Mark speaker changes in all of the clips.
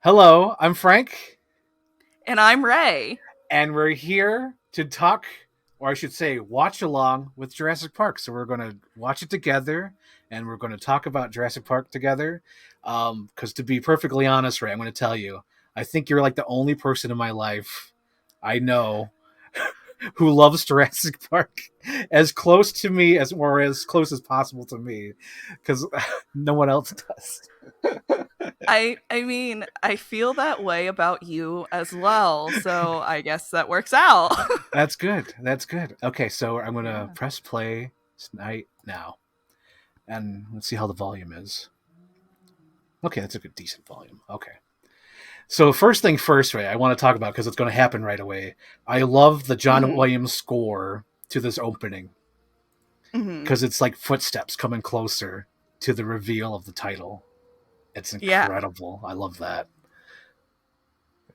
Speaker 1: Hello, I'm Frank,
Speaker 2: And I'm Ray.
Speaker 1: and we're here to talk, or I should say, watch along with Jurassic Park. So we're going to watch it together, and we're going to talk about Jurassic Park together. Because to be perfectly honest, Ray, I'm going to tell you, I think you're like the only person in my life I know who loves Jurassic Park as close to me as close as possible to me, because no one else does.
Speaker 2: I mean, I feel that way about you as well, so I guess that works out.
Speaker 1: That's good. That's good. Okay, so I'm gonna
Speaker 2: Yeah.
Speaker 1: press play tonight now, and let's see how the volume is. Okay, that's a good, decent volume. Okay. So first thing first, Ray, I want to talk about because it's going to happen right away. I love the John
Speaker 2: hmm
Speaker 1: Williams score to this opening
Speaker 2: hmm
Speaker 1: because it's like footsteps coming closer to the reveal of the title. It's
Speaker 2: Yeah.
Speaker 1: incredible. I love that.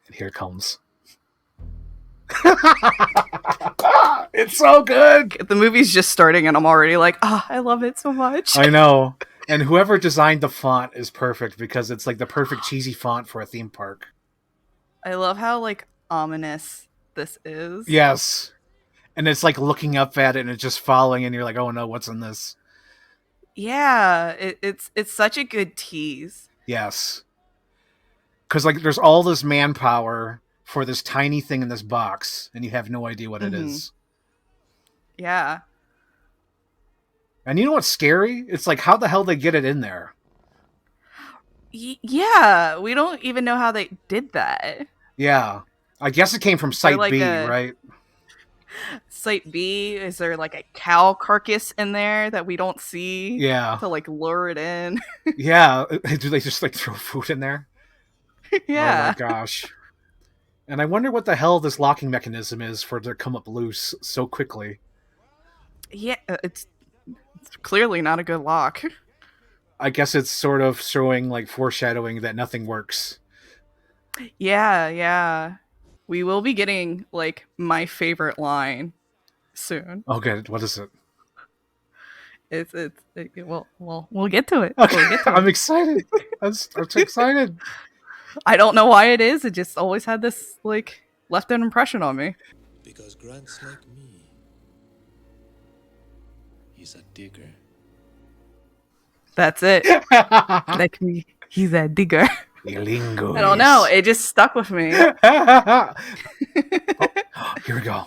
Speaker 1: And here it comes. It's so good.
Speaker 2: The movie's just starting and I'm already like, I love it so much.
Speaker 1: I know. And whoever designed the font is perfect because it's like the perfect cheesy font for a theme park.
Speaker 2: I love how like ominous this is.
Speaker 1: Yes. And it's like looking up at it and it's just following and you're like, oh no, what's in this?
Speaker 2: Yeah, it's such a good tease.
Speaker 1: Yes. Because like there's all this manpower for this tiny thing in this box and you have no idea what it
Speaker 2: hmm
Speaker 1: is.
Speaker 2: Yeah.
Speaker 1: And you know what's scary? It's like how the hell they get it in there.
Speaker 2: Yeah, we don't even know how they did that.
Speaker 1: Yeah. I guess it came from
Speaker 2: Is there
Speaker 1: Site
Speaker 2: like
Speaker 1: B,
Speaker 2: a
Speaker 1: right?
Speaker 2: Site B? Is there like a cow carcass in there that we don't see
Speaker 1: Yeah.
Speaker 2: to like lure it in?
Speaker 1: Yeah. Do they just like throw food in there? Oh my
Speaker 2: Yeah.
Speaker 1: gosh. And I wonder what the hell this locking mechanism is for it to come up loose so quickly.
Speaker 2: Yeah, it's clearly not a good lock.
Speaker 1: I guess it's sort of showing like foreshadowing that nothing works.
Speaker 2: Yeah, yeah. We will be getting like my favorite line soon.
Speaker 1: Oh, good. What is it?
Speaker 2: We'll get to it.
Speaker 1: Okay,
Speaker 2: We'll get to
Speaker 1: I'm
Speaker 2: it.
Speaker 1: excited. I'm so excited.
Speaker 2: I don't know why it is. It just always had this like left an impression on me.
Speaker 3: Because Grant's like me. He's a digger.
Speaker 2: That's it. Like me. He's a digger. I don't know.
Speaker 1: Linguist.
Speaker 2: It just stuck with me.
Speaker 1: Oh, here we go.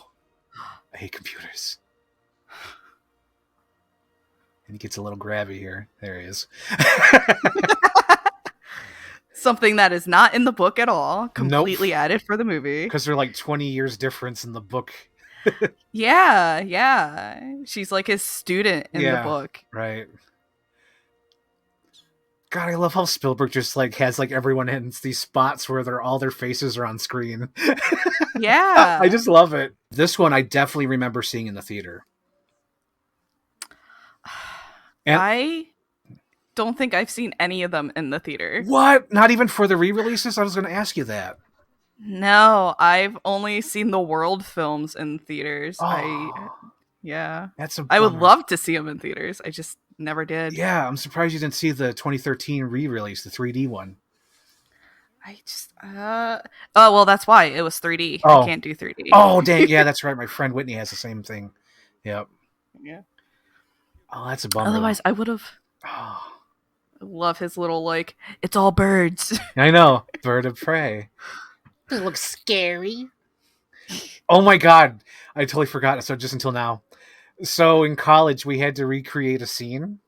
Speaker 1: I hate computers. And he gets a little grabby here. There he is.
Speaker 2: Something that is not in the book at all. Completely
Speaker 1: Nope.
Speaker 2: added for the movie.
Speaker 1: Because they're like 20 years difference in the book.
Speaker 2: Yeah, yeah. She's like his student in the
Speaker 1: Yeah,
Speaker 2: book.
Speaker 1: right. God, I love how Spielberg just like has like everyone in these spots where all their faces are on screen. I
Speaker 2: Yeah.
Speaker 1: just love it. This one I definitely remember seeing in the theater. And
Speaker 2: I don't think I've seen any of them in the theater.
Speaker 1: what? Not even for the re-releases? I was going to ask you that.
Speaker 2: No, I've only seen the world films in theaters.
Speaker 1: Oh,
Speaker 2: Yeah.
Speaker 1: that's a
Speaker 2: I would
Speaker 1: bummer.
Speaker 2: love to see them in theaters. I just never did.
Speaker 1: Yeah, I'm surprised you didn't see the 2013 re-release, the 3D one.
Speaker 2: Oh, well, that's why it was 3D. I
Speaker 1: Oh,
Speaker 2: can't do 3D.
Speaker 1: oh, dang, yeah, that's right. My friend Whitney has the same thing. Yep.
Speaker 2: Yeah.
Speaker 1: Oh, that's a bummer.
Speaker 2: Otherwise, I would have
Speaker 1: Oh,
Speaker 2: love his little like it's all birds.
Speaker 1: I know, bird of prey.
Speaker 4: It looks scary.
Speaker 1: Oh my god, I totally forgot. So just until now. So in college, we had to recreate a scene,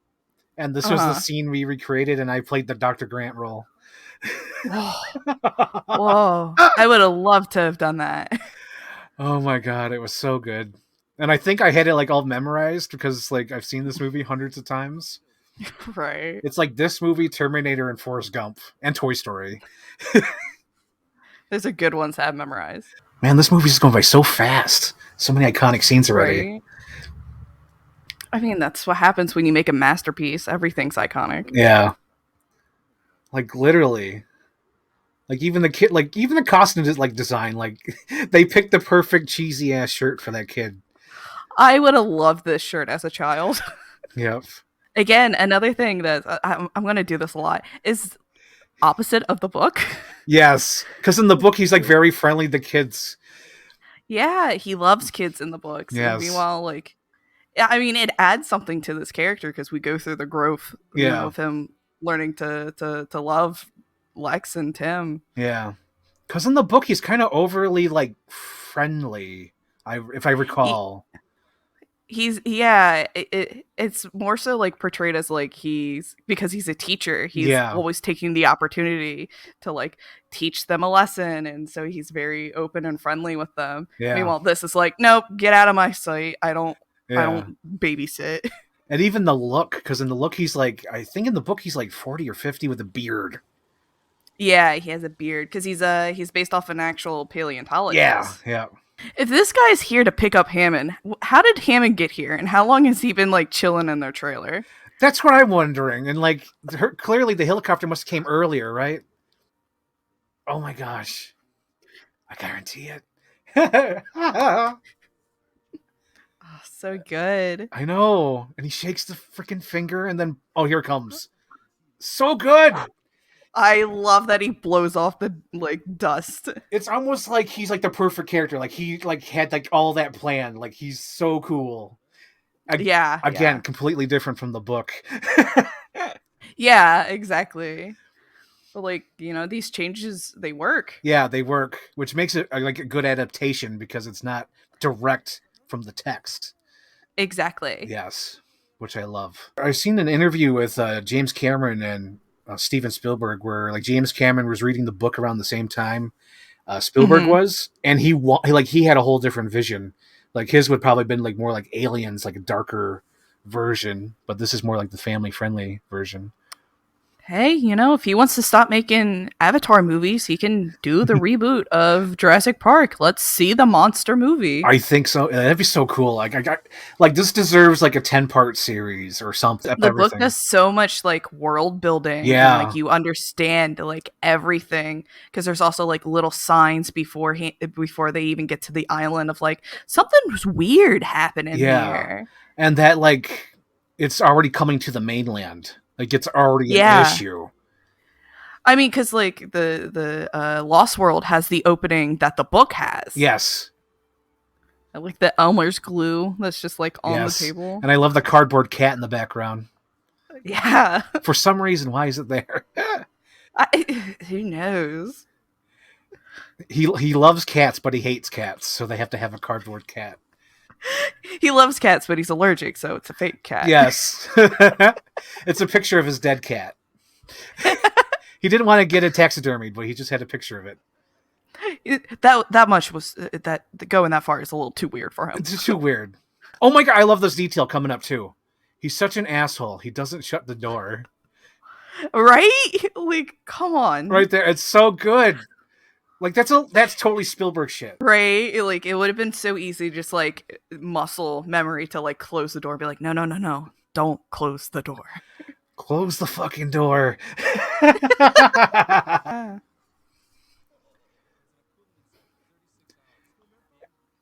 Speaker 1: and this was the
Speaker 2: Uh-huh.
Speaker 1: scene we recreated, and I played the Dr. Grant role.
Speaker 2: Whoa. Whoa. I would have loved to have done that.
Speaker 1: Oh my god, it was so good. And I think I had it like all memorized because like I've seen this movie hundreds of times.
Speaker 2: Right.
Speaker 1: It's like this movie, Terminator, and Forrest Gump, and Toy Story.
Speaker 2: There's a good ones to have memorized.
Speaker 1: Man, this movie's just going by so fast. So many iconic scenes already.
Speaker 2: Right. I mean, that's what happens when you make a masterpiece. Everything's iconic.
Speaker 1: Yeah. Like literally. Like even the kid, like even the costume is like design, like they picked the perfect cheesy ass shirt for that kid.
Speaker 2: I would have loved this shirt as a child.
Speaker 1: Yep.
Speaker 2: Again, another thing that I'm going to do this a lot is opposite of the book.
Speaker 1: Yes, because in the book he's like very friendly to kids.
Speaker 2: Yeah, he loves kids in the books. And
Speaker 1: Yes.
Speaker 2: meanwhile, like, yeah, I mean, it adds something to this character because we go through the growth,
Speaker 1: Yeah.
Speaker 2: of him learning to love Lex and Tim.
Speaker 1: Yeah. Because in the book he's kind of overly like friendly. If I recall.
Speaker 2: It's more so like portrayed as like he's because he's a teacher, he's
Speaker 1: Yeah.
Speaker 2: always taking the opportunity to like teach them a lesson, and so he's very open and friendly with them.
Speaker 1: Yeah.
Speaker 2: Meanwhile, this is like, nope, get out of my sight. I
Speaker 1: Yeah.
Speaker 2: don't babysit.
Speaker 1: And even the look, because in the look he's like, I think in the book he's like 40 or 50 with a beard.
Speaker 2: Yeah, he has a beard because he's based off an actual paleontologist.
Speaker 1: Yeah.
Speaker 2: If this guy's here to pick up Hammond, how did Hammond get here, and how long has he been like chilling in their trailer?
Speaker 1: That's what I'm wondering. And like, clearly the helicopter must have came earlier, right? Oh my gosh. I guarantee it.
Speaker 2: Oh, so good.
Speaker 1: I know. And he shakes the freaking finger and then, oh, here it comes. So good.
Speaker 2: I love that he blows off the like dust.
Speaker 1: It's almost like he's like the perfect character. Like he like had like all that planned. Like he's so cool.
Speaker 2: Yeah.
Speaker 1: Again, completely different from the book.
Speaker 2: Yeah, exactly. But like, these changes, they work.
Speaker 1: Yeah, they work, which makes it like a good adaptation because it's not direct from the text.
Speaker 2: Exactly.
Speaker 1: Yes, which I love. I've seen an interview with James Cameron and Steven Spielberg where like James Cameron was reading the book around the same time Spielberg was, and he had a whole different vision. Like his would probably been like more like Aliens, like a darker version, but this is more like the family friendly version.
Speaker 2: Hey, if he wants to stop making Avatar movies, he can do the reboot of Jurassic Park. Let's see the monster movie.
Speaker 1: I think so. That'd be so cool. Like this deserves like a 10-part series or something.
Speaker 2: The book does so much like world building.
Speaker 1: Yeah.
Speaker 2: And, like you understand like everything because there's also like little signs before they even get to the island of like something's weird happening here.
Speaker 1: And that like it's already coming to the mainland. Like it's already an issue.
Speaker 2: I mean, because like the Lost World has the opening that the book has.
Speaker 1: Yes.
Speaker 2: I like the Elmer's glue that's just like on the table.
Speaker 1: And I love the cardboard cat in the background.
Speaker 2: Yeah.
Speaker 1: For some reason, why is it there?
Speaker 2: Who knows?
Speaker 1: He loves cats, but he hates cats, so they have to have a cardboard cat.
Speaker 2: He loves cats, but he's allergic, so it's a fake cat.
Speaker 1: Yes. It's a picture of his dead cat. He didn't want to get it taxidermied, but he just had a picture of it.
Speaker 2: That much was that going that far is a little too weird for him.
Speaker 1: It's too weird. Oh my god, I love this detail coming up too. He's such an asshole. He doesn't shut the door.
Speaker 2: Right? Like, come on.
Speaker 1: Right there. It's so good. Like that's totally Spielberg shit.
Speaker 2: Right? Like it would have been so easy just like muscle memory to like close the door and be like, no. Don't close the door.
Speaker 1: Close the fucking door. It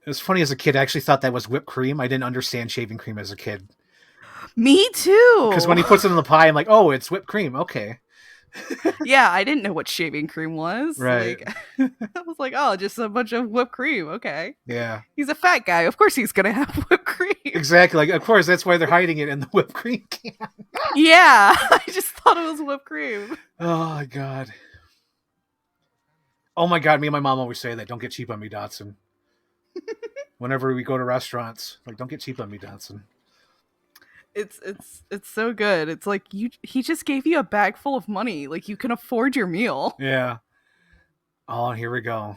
Speaker 1: was funny as a kid. I actually thought that was whipped cream. I didn't understand shaving cream as a kid.
Speaker 2: Me too.
Speaker 1: Because when he puts it in the pie, I'm like, oh, it's whipped cream. Okay.
Speaker 2: Yeah, I didn't know what shaving cream was.
Speaker 1: Right.
Speaker 2: Like, I was like, oh, just a bunch of whipped cream. Okay.
Speaker 1: Yeah.
Speaker 2: He's a fat guy. Of course he's going to have whipped cream.
Speaker 1: Exactly. Like, of course, that's why they're hiding it in the whipped cream can.
Speaker 2: Yeah. I just thought it was whipped cream.
Speaker 1: Oh, my God. Oh, my God. Me and my mom always say that. Don't get cheap on me, Dotson. Whenever we go to restaurants, like, don't get cheap on me, Dotson.
Speaker 2: It's so good. It's like he just gave you a bag full of money. Like you can afford your meal.
Speaker 1: Yeah. Oh, here we go.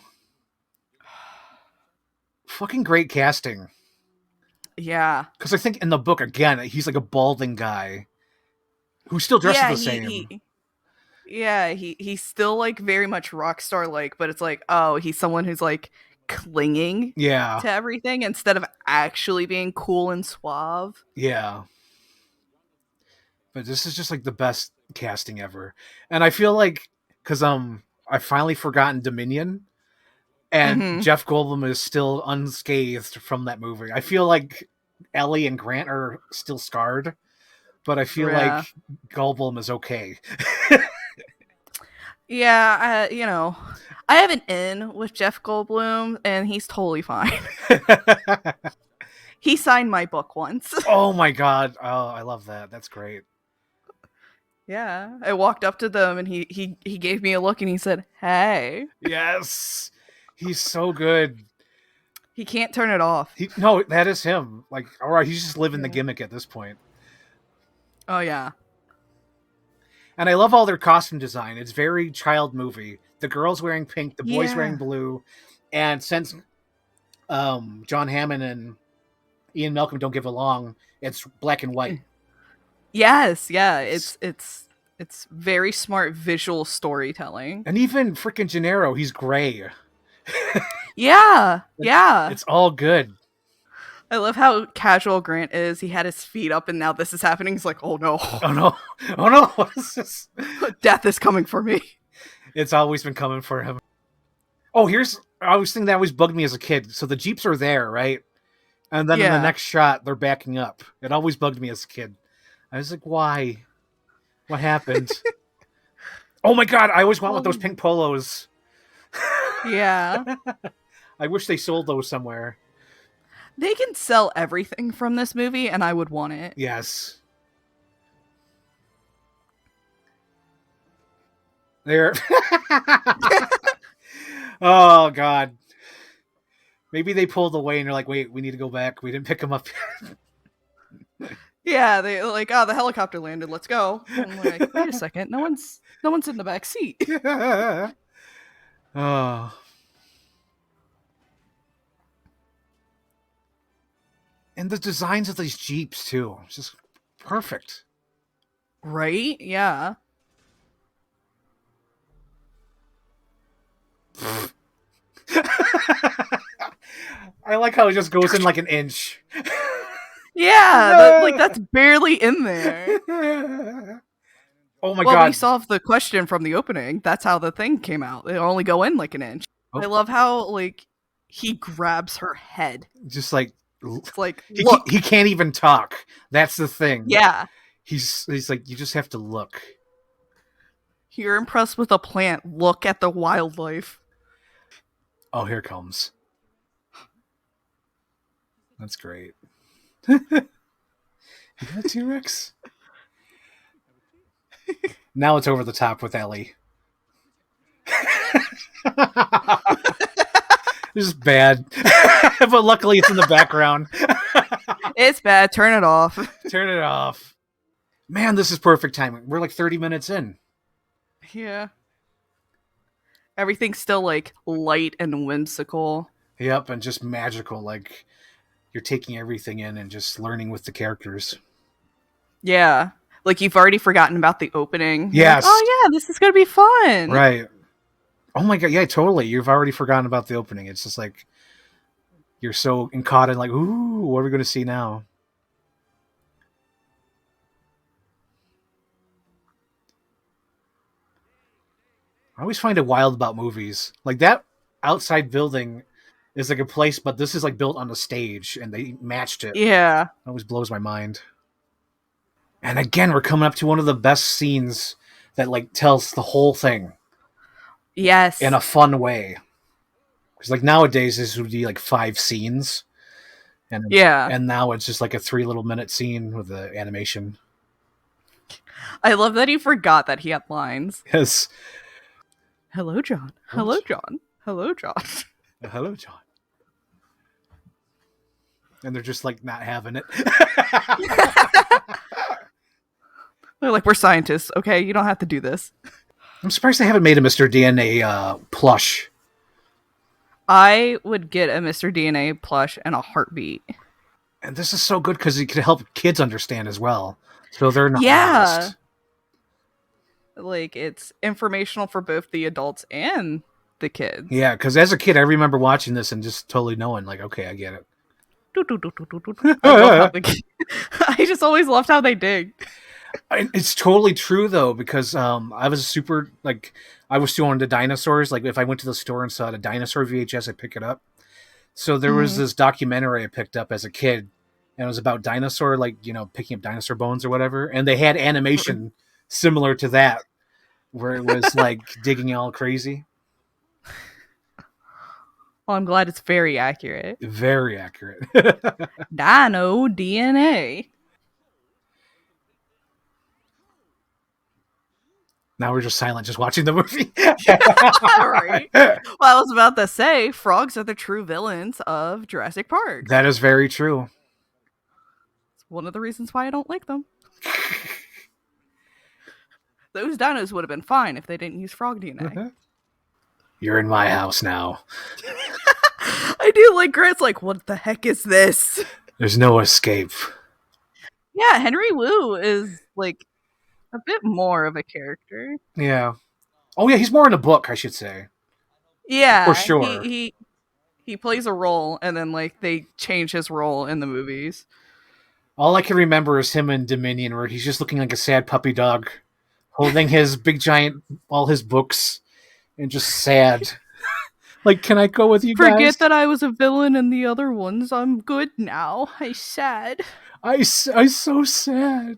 Speaker 1: Fucking great casting.
Speaker 2: Yeah.
Speaker 1: Because I think in the book, again, he's like a balding guy who still dresses the same.
Speaker 2: He's still like very much rock star like, but it's like, oh, he's someone who's like clinging to everything instead of actually being cool and suave.
Speaker 1: Yeah. But this is just like the best casting ever. And I feel like because I've finally forgotten Dominion and Jeff Goldblum is still unscathed from that movie. I feel like Ellie and Grant are still scarred, but I feel like Goldblum is okay.
Speaker 2: Yeah, I have an in with Jeff Goldblum, and he's totally fine. He signed my book once.
Speaker 1: Oh my god! Oh, I love that. That's great.
Speaker 2: Yeah, I walked up to them, and he gave me a look, and he said, "Hey."
Speaker 1: Yes, he's so good.
Speaker 2: He can't turn it off.
Speaker 1: No, that is him. Like, all right, he's just living the
Speaker 2: Yeah.
Speaker 1: gimmick at this point.
Speaker 2: Oh yeah.
Speaker 1: And I love all their costume design. It's very child movie. The girls wearing pink, the boys wearing blue, and since John Hammond and Ian Malcolm don't get along, it's black and white.
Speaker 2: Yes, yeah. It's very smart visual storytelling.
Speaker 1: And even freaking Gennaro, he's gray.
Speaker 2: Yeah, yeah.
Speaker 1: It's all good.
Speaker 2: I love how casual Grant is. He had his feet up, and now this is happening. He's like, "Oh no,
Speaker 1: oh no, oh no, what is this?
Speaker 2: Death is coming for me."
Speaker 1: It's always been coming for him. Oh, I was thinking that always bugged me as a kid. So the Jeeps are there, right? And then in the next shot, they're backing up. It always bugged me as a kid. I was like, why? What happened? Oh my god, I always want with those pink polos.
Speaker 2: Yeah.
Speaker 1: I wish they sold those somewhere.
Speaker 2: They can sell everything from this movie, and I would want it.
Speaker 1: Yes. There. Oh, God. Maybe they pulled away and they're like, wait, we need to go back. We didn't pick them up yet.
Speaker 2: Yeah, they like, oh, the helicopter landed. Let's go. I'm like, wait a second. No one's in the back seat.
Speaker 1: Oh. And the designs of these Jeeps, too. It's just perfect.
Speaker 2: Right? Yeah.
Speaker 1: I like how it just goes in like an inch.
Speaker 2: Yeah, that's barely in there.
Speaker 1: Oh my
Speaker 2: god.
Speaker 1: God.
Speaker 2: We solved the question from the opening. That's how the thing came out. They only go in like an inch. Oh. I love how, like, he grabs her head.
Speaker 1: Just like...
Speaker 2: It's like,
Speaker 1: he can't even talk. That's the thing.
Speaker 2: Yeah.
Speaker 1: He's like, you just have to look.
Speaker 2: You're impressed with a plant. Look at the wildlife.
Speaker 1: Oh, here it comes. That's great. You got a T-Rex? Now it's over the top with Ellie. This is bad. But luckily it's in the background.
Speaker 2: It's bad. Turn it off.
Speaker 1: Turn it off. Man, this is perfect timing. We're like 30 minutes in.
Speaker 2: Yeah. Everything's still like light and whimsical.
Speaker 1: Yep, and just magical. Like you're taking everything in and just learning with the characters.
Speaker 2: Yeah. Like you've already forgotten about the opening.
Speaker 1: Yes.
Speaker 2: Like, oh yeah, this is going to be fun.
Speaker 1: Right. Oh my God. Yeah, totally. You've already forgotten about the opening. It's just like you're so caught in like, ooh, what are we going to see now? I always find it wild about movies. Like that outside building is like a place, but this is like built on a stage and they matched it.
Speaker 2: Yeah.
Speaker 1: It always blows my mind. And again, we're coming up to one of the best scenes that like tells the whole thing.
Speaker 2: Yes.
Speaker 1: In a fun way. Because like nowadays this would be like 5 scenes. And
Speaker 2: yeah.
Speaker 1: And now it's just like a 3 little minute scene with the animation.
Speaker 2: I love that he forgot that he had lines.
Speaker 1: Yes.
Speaker 2: Hello, John. Hello, John. Hello, John.
Speaker 1: Hello, John. And they're just like not having it.
Speaker 2: They're like, we're scientists, okay? You don't have to do this.
Speaker 1: I'm surprised they haven't made a Mr. DNA plush.
Speaker 2: I would get a Mr. DNA plush in a heartbeat.
Speaker 1: And this is so good because it could help kids understand as well. So they're not
Speaker 2: lost. Like, it's informational for both the adults and the kids.
Speaker 1: Yeah, because as a kid, I remember watching this and just totally knowing, like, okay, I get it.
Speaker 2: I just always loved how they dig.
Speaker 1: It's totally true, though, because I was super, like, I was still into dinosaurs. Like, if I went to the store and saw a dinosaur VHS, I'd pick it up. So there was this documentary I picked up as a kid, and it was about dinosaur, like, you know, picking up dinosaur bones or whatever. And they had animation similar to that. where it was like digging all crazy.
Speaker 2: Well, I'm glad it's very accurate.
Speaker 1: Very accurate.
Speaker 2: Dino DNA.
Speaker 1: Now we're just silent, just watching the movie.
Speaker 2: Right. Well, I was about to say, frogs are the true villains of Jurassic Park.
Speaker 1: That is very true.
Speaker 2: It's one of the reasons why I don't like them. Those dinos would have been fine if they didn't use frog DNA.
Speaker 1: You're in my house now.
Speaker 2: I do like Grant's like, what the heck is this?
Speaker 1: There's no escape.
Speaker 2: Yeah, Henry Wu is like a bit more of a character.
Speaker 1: Yeah. Oh yeah, he's more in the book, I should say.
Speaker 2: Yeah,
Speaker 1: for sure.
Speaker 2: He plays a role, and then like they change his role in the movies.
Speaker 1: All I can remember is him in Dominion, where he's just looking like a sad puppy dog, holding his big giant, all his books, and just sad. Like, can I go with you guys?
Speaker 2: Forget that I was a villain in the other ones. I'm good now. I'm sad.
Speaker 1: I so sad.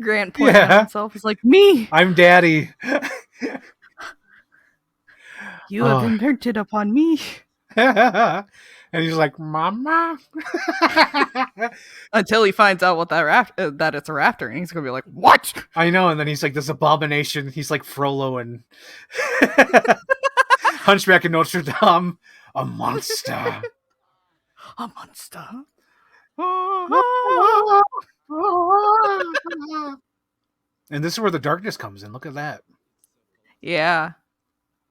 Speaker 2: Grant pointing at himself is like, me!
Speaker 1: I'm daddy.
Speaker 2: You have imprinted upon me.
Speaker 1: And he's like, Mama?
Speaker 2: Until he finds out what that it's a raptor, and he's gonna be like, what?
Speaker 1: I know, and then he's like, this abomination. He's like Frollo and Hunchback of Notre Dame. A monster.
Speaker 2: A monster.
Speaker 1: And this is where the darkness comes in. Look at that.
Speaker 2: Yeah.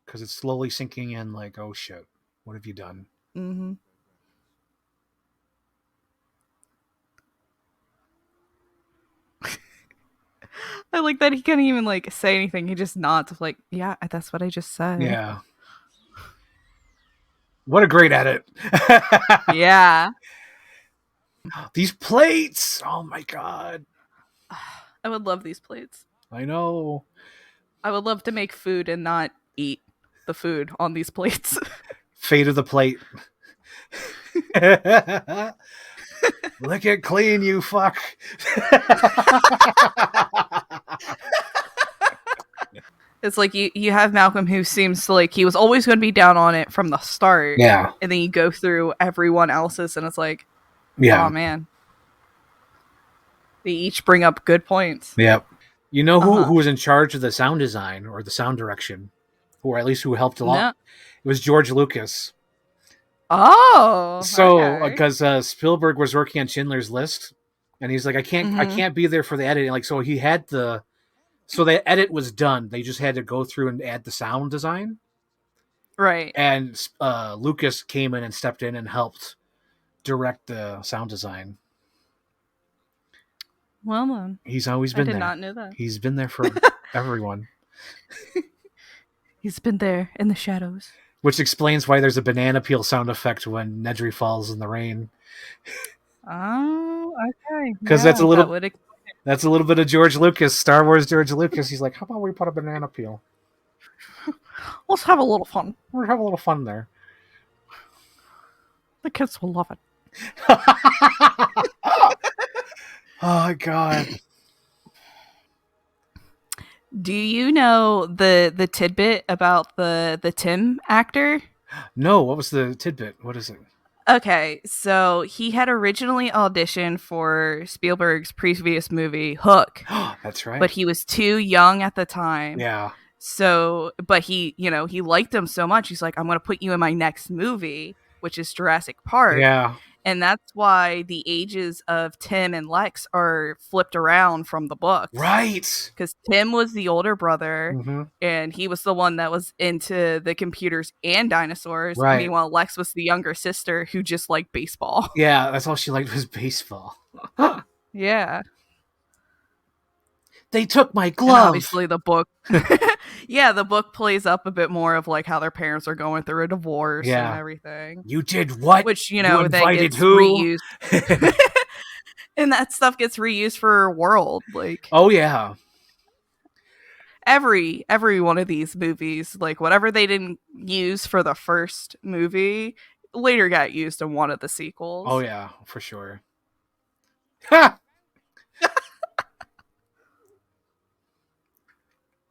Speaker 1: Because it's slowly sinking in like, oh shit, what have you done?
Speaker 2: Mm-hmm. I like that he can't even like say anything. He just nods like, yeah, that's what I just said.
Speaker 1: Yeah. What a great edit.
Speaker 2: Yeah.
Speaker 1: These plates. Oh my god.
Speaker 2: I would love these plates.
Speaker 1: I know.
Speaker 2: I would love to make food and not eat the food on these plates.
Speaker 1: Fate of the plate. Lick it clean, you fuck.
Speaker 2: It's like you have Malcolm, who seems like he was always going to be down on it from the start.
Speaker 1: Yeah.
Speaker 2: And then you go through everyone else's and it's like,
Speaker 1: yeah.
Speaker 2: Oh man. They each bring up good points.
Speaker 1: Yep. You know who was in charge of the sound design or the sound direction? Or at least who helped a lot? No. It was George Lucas.
Speaker 2: Oh.
Speaker 1: So, because Spielberg was working on Schindler's List, and he's like, I can't be there for the editing. Like, so he had the edit was done. They just had to go through and add the sound design.
Speaker 2: Right.
Speaker 1: And Lucas came in and stepped in and helped direct the sound design.
Speaker 2: Well done.
Speaker 1: He's always been there.
Speaker 2: I did not know that.
Speaker 1: He's been there for everyone.
Speaker 2: He's been there in the shadows.
Speaker 1: Which explains why there's a banana peel sound effect when Nedry falls in the rain.
Speaker 2: Oh, okay.
Speaker 1: Because that's a little bit of George Lucas, Star Wars George Lucas. He's like, how about we put a banana peel?
Speaker 2: Let's have a little fun.
Speaker 1: We'll have a little fun there.
Speaker 2: The kids will love it.
Speaker 1: Oh, God.
Speaker 2: Do you know the tidbit about the Tim actor?
Speaker 1: No, what was the tidbit? What is it?
Speaker 2: Okay, so he had originally auditioned for Spielberg's previous movie, Hook.
Speaker 1: That's right.
Speaker 2: But he was too young at the time.
Speaker 1: Yeah.
Speaker 2: So, but he liked him so much, he's like, I'm going to put you in my next movie, which is Jurassic Park.
Speaker 1: Yeah.
Speaker 2: And that's why the ages of Tim and Lex are flipped around from the book.
Speaker 1: Right.
Speaker 2: Because Tim was the older brother, and he was the one that was into the computers and dinosaurs.
Speaker 1: Right.
Speaker 2: Meanwhile, Lex was the younger sister who just liked baseball.
Speaker 1: Yeah, that's all she liked was baseball.
Speaker 2: Yeah.
Speaker 1: They took my glove.
Speaker 2: And obviously, the book. Yeah, the book plays up a bit more of like how their parents are going through a divorce and everything.
Speaker 1: You did what?
Speaker 2: Which,
Speaker 1: you
Speaker 2: then gets
Speaker 1: who?
Speaker 2: reused. And that stuff gets reused for World. Like,
Speaker 1: oh, yeah.
Speaker 2: Every one of these movies, like whatever they didn't use for the first movie, later got used in one of the sequels.
Speaker 1: Oh, yeah, for sure. Ha!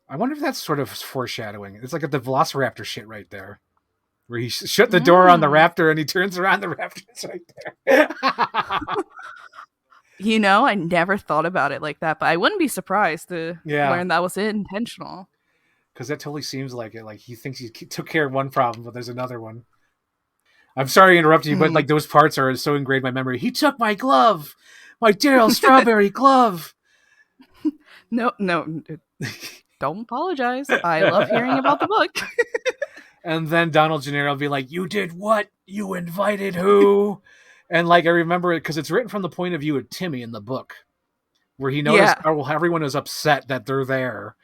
Speaker 1: I wonder if that's sort of foreshadowing. It's like the Velociraptor shit right there. Where he shut the door on the raptor and he turns around, the raptor's right there.
Speaker 2: I never thought about it like that, but I wouldn't be surprised to learn that was intentional.
Speaker 1: Because that totally seems like it. Like he thinks he took care of one problem, but there's another one. I'm sorry to interrupt you, but like those parts are so ingrained in my memory. He took my glove, my Daryl Strawberry glove.
Speaker 2: No, don't apologize. I love hearing about the book.
Speaker 1: And then Donald Gennaro will be like, "You did what? You invited who?" And like I remember it because it's written from the point of view of Timmy in the book, where he noticed everyone is upset that they're there,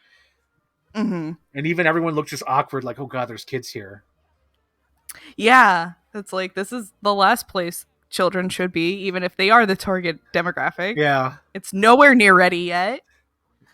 Speaker 1: and even everyone looks just awkward, like, "Oh God, there's kids here."
Speaker 2: Yeah, it's like this is the last place children should be, even if they are the target demographic.
Speaker 1: Yeah,
Speaker 2: it's nowhere near ready yet.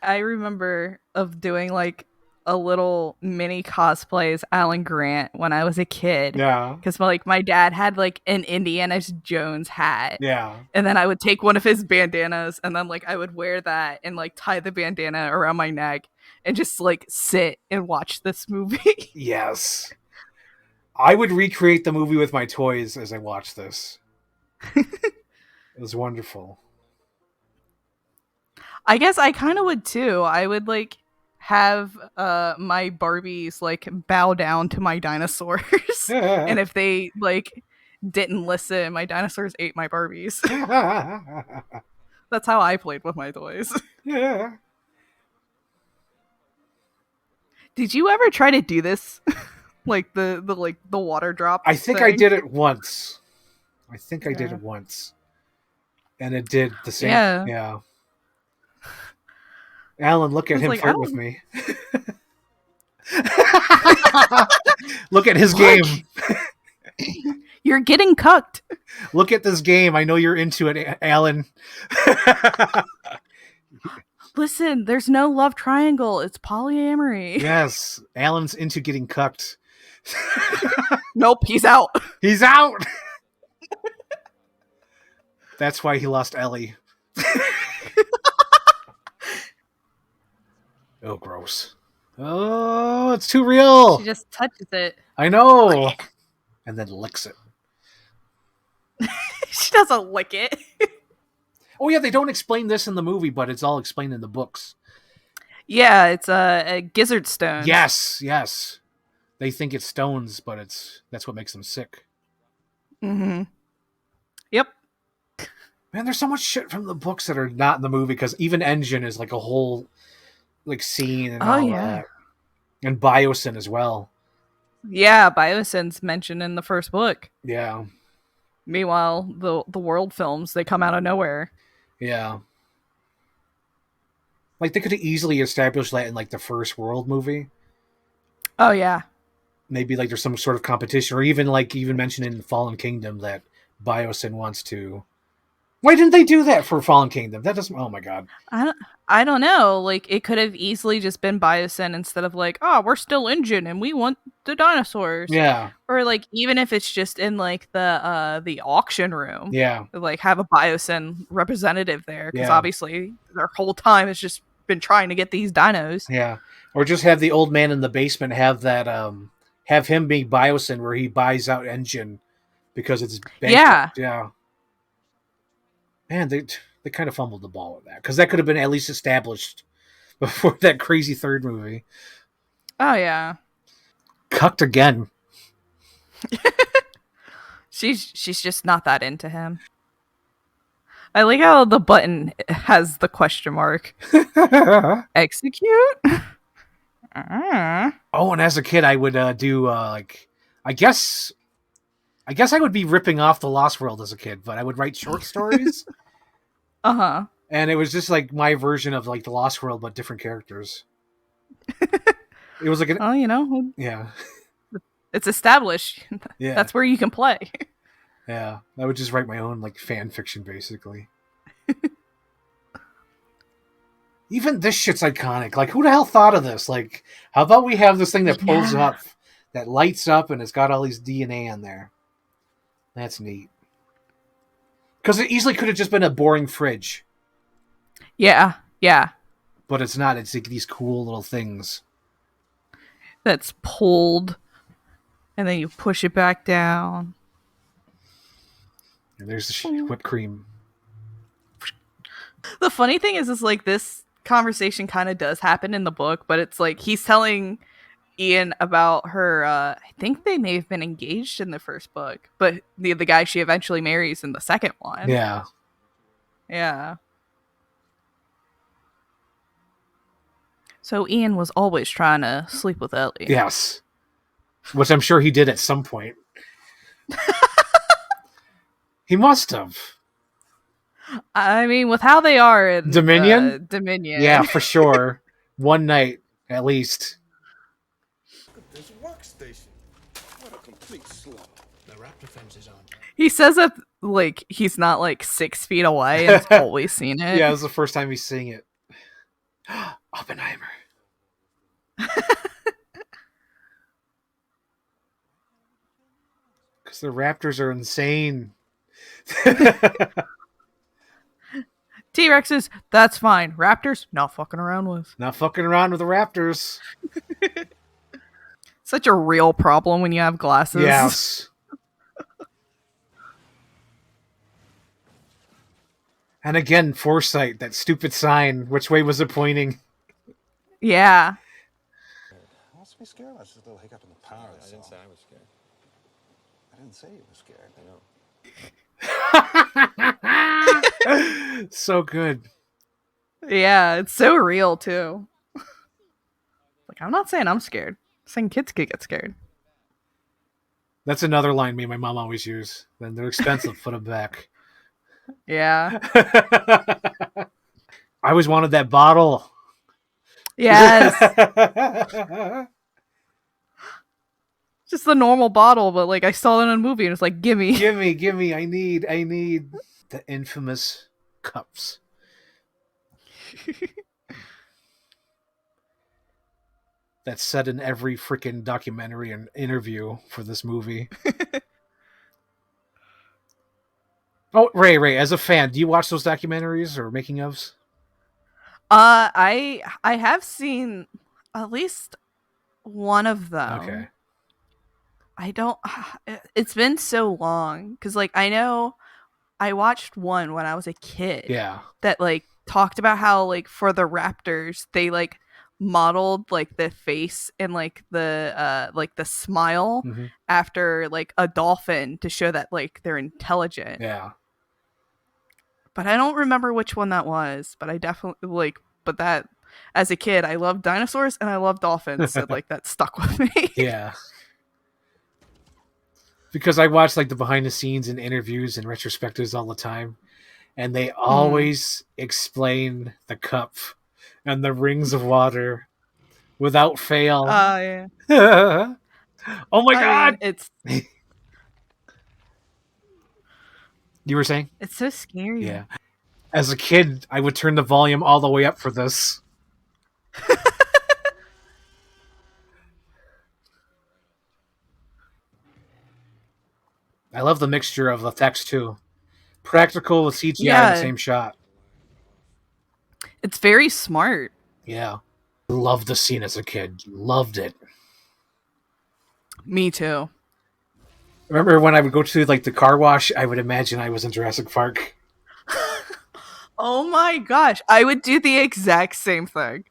Speaker 2: I remember of doing like a little mini cosplay as Alan Grant when I was a kid.
Speaker 1: Yeah.
Speaker 2: Because like my dad had like an Indiana Jones hat.
Speaker 1: Yeah.
Speaker 2: And then I would take one of his bandanas and then like I would wear that and like tie the bandana around my neck and just like sit and watch this movie.
Speaker 1: Yes. I would recreate the movie with my toys as I watched this. It was wonderful.
Speaker 2: I guess I kind of would too. I would like have my Barbies like bow down to my dinosaurs. And if they like didn't listen, my dinosaurs ate my Barbies. That's how I played with my toys.
Speaker 1: Yeah.
Speaker 2: Did you ever try to do this? Like the water drop?
Speaker 1: I think I did it once. I did it once. And it did the same. Yeah. Alan, look at him flirt with me. Look at his game.
Speaker 2: You're getting cucked.
Speaker 1: Look at this game. I know you're into it, Alan.
Speaker 2: Listen, there's no love triangle. It's polyamory.
Speaker 1: Yes. Alan's into getting cucked.
Speaker 2: Nope, he's out.
Speaker 1: He's out. That's why he lost Ellie. Oh, gross. Oh, it's too real.
Speaker 2: She just touches it.
Speaker 1: I know. And then licks it.
Speaker 2: She doesn't lick it.
Speaker 1: Oh, yeah, they don't explain this in the movie, but it's all explained in the books.
Speaker 2: Yeah, it's a gizzard stone.
Speaker 1: Yes. They think it's stones, but that's what makes them sick.
Speaker 2: Mm-hmm. Yep.
Speaker 1: Man, there's so much shit from the books that are not in the movie, because even Engine is like a whole like scene and all that. And Biosyn as well.
Speaker 2: Yeah, Biosyn's mentioned in the first book.
Speaker 1: Yeah.
Speaker 2: Meanwhile, the world films, they come out of nowhere.
Speaker 1: Yeah. Like, they could have easily established that in, like, the first World movie.
Speaker 2: Oh, yeah.
Speaker 1: Maybe, like, there's some sort of competition, or even mentioned in Fallen Kingdom that Biosyn wants to... Why didn't they do that for Fallen Kingdom? That doesn't... Oh, my God.
Speaker 2: I don't know. Like, it could have easily just been Biosyn instead of, like, oh, we're still Engine and we want the dinosaurs.
Speaker 1: Yeah.
Speaker 2: Or, like, even if it's just in, like, the auction room.
Speaker 1: Yeah.
Speaker 2: Like, have a Biosyn representative there. Because obviously, their whole time has just been trying to get these dinos.
Speaker 1: Yeah. Or just have the old man in the basement have that... have him be Biosyn where he buys out Engine because it's bankrupt. Yeah. Man, they kind of fumbled the ball with that, because that could have been at least established before that crazy third movie.
Speaker 2: Oh, yeah.
Speaker 1: Cucked again.
Speaker 2: She's just not that into him. I like how the button has the question mark. Execute?
Speaker 1: Oh, and as a kid, I would do like... I guess I would be ripping off the Lost World as a kid, but I would write short stories.
Speaker 2: Uh-huh.
Speaker 1: And it was just like my version of like the Lost World, but different characters. It was like an...
Speaker 2: Oh, you know.
Speaker 1: Yeah.
Speaker 2: It's established.
Speaker 1: Yeah.
Speaker 2: That's where you can play.
Speaker 1: Yeah. I would just write my own like fan fiction, basically. Even this shit's iconic. Like, who the hell thought of this? Like, how about we have this thing that pulls up, that lights up, and it's got all these DNA on there? That's neat. Because it easily could have just been a boring fridge.
Speaker 2: Yeah.
Speaker 1: But but it's not. It's like these cool little things.
Speaker 2: That's pulled, and then you push it back down.
Speaker 1: And there's the whipped cream.
Speaker 2: The funny thing is like this conversation kind of does happen in the book, but it's like he's telling Ian about her. I think they may have been engaged in the first book, but the guy she eventually marries in the second one.
Speaker 1: Yeah.
Speaker 2: Yeah. So Ian was always trying to sleep with Ellie.
Speaker 1: Yes. Which I'm sure he did at some point. He must have.
Speaker 2: I mean, with how they are in
Speaker 1: Dominion?
Speaker 2: Dominion.
Speaker 1: Yeah, for sure. One night, at least.
Speaker 5: Look at this workstation. What a complete slump.
Speaker 3: The raptor fence is on.
Speaker 2: He says that like he's not like 6 feet away and has always seen it.
Speaker 1: Yeah, it was the first time he's seeing it. Oppenheimer. Because the raptors are insane.
Speaker 2: T-Rexes, that's fine. Raptors, not fucking around with.
Speaker 1: Not fucking around with the raptors.
Speaker 2: Such a real problem when you have glasses.
Speaker 1: Yes. And again, foresight, that stupid sign. Which way was it pointing?
Speaker 2: Yeah.
Speaker 5: What's to be scared about? Just a little hiccup in the power.
Speaker 3: I didn't say I was scared.
Speaker 5: I didn't say you were scared.
Speaker 3: I know.
Speaker 1: So good.
Speaker 2: Yeah, it's so real too. Like, I'm not saying I'm scared. I'm saying kids could get scared.
Speaker 1: That's another line me and my mom always use. Then they're expensive, put them back.
Speaker 2: Yeah.
Speaker 1: I always wanted that bottle.
Speaker 2: Yes. Just the normal bottle, but like I saw it in a movie and it's like, gimme.
Speaker 1: Gimme, I need the infamous cups. That's said in every freaking documentary and interview for this movie. Oh, Ray, as a fan, do you watch those documentaries or making ofs?
Speaker 2: I have seen at least one of them.
Speaker 1: Okay.
Speaker 2: I don't. It's been so long because, like, I know I watched one when I was a kid.
Speaker 1: Yeah.
Speaker 2: That like talked about how like for the raptors they like modeled like the face and like the smile
Speaker 1: Mm-hmm.
Speaker 2: after like a dolphin to show that like they're intelligent.
Speaker 1: Yeah.
Speaker 2: But I don't remember which one that was. But I definitely like. But that as a kid, I loved dinosaurs and I loved dolphins, so like that stuck with me.
Speaker 1: Yeah. Because I watch like the behind the scenes and interviews and retrospectives all the time, and they always explain the cup and the rings of water without fail.
Speaker 2: Yeah.
Speaker 1: Oh my God!
Speaker 2: Mean,
Speaker 1: You were saying?
Speaker 2: it's so scary.
Speaker 1: Yeah. As a kid, I would turn the volume all the way up for this. I love the mixture of effects too. Practical with CGI in the same shot.
Speaker 2: It's very smart.
Speaker 1: Yeah. Loved the scene as a kid. Loved it.
Speaker 2: Me too.
Speaker 1: Remember when I would go to like the car wash, I would imagine I was in Jurassic Park.
Speaker 2: Oh my gosh. I would do the exact same thing.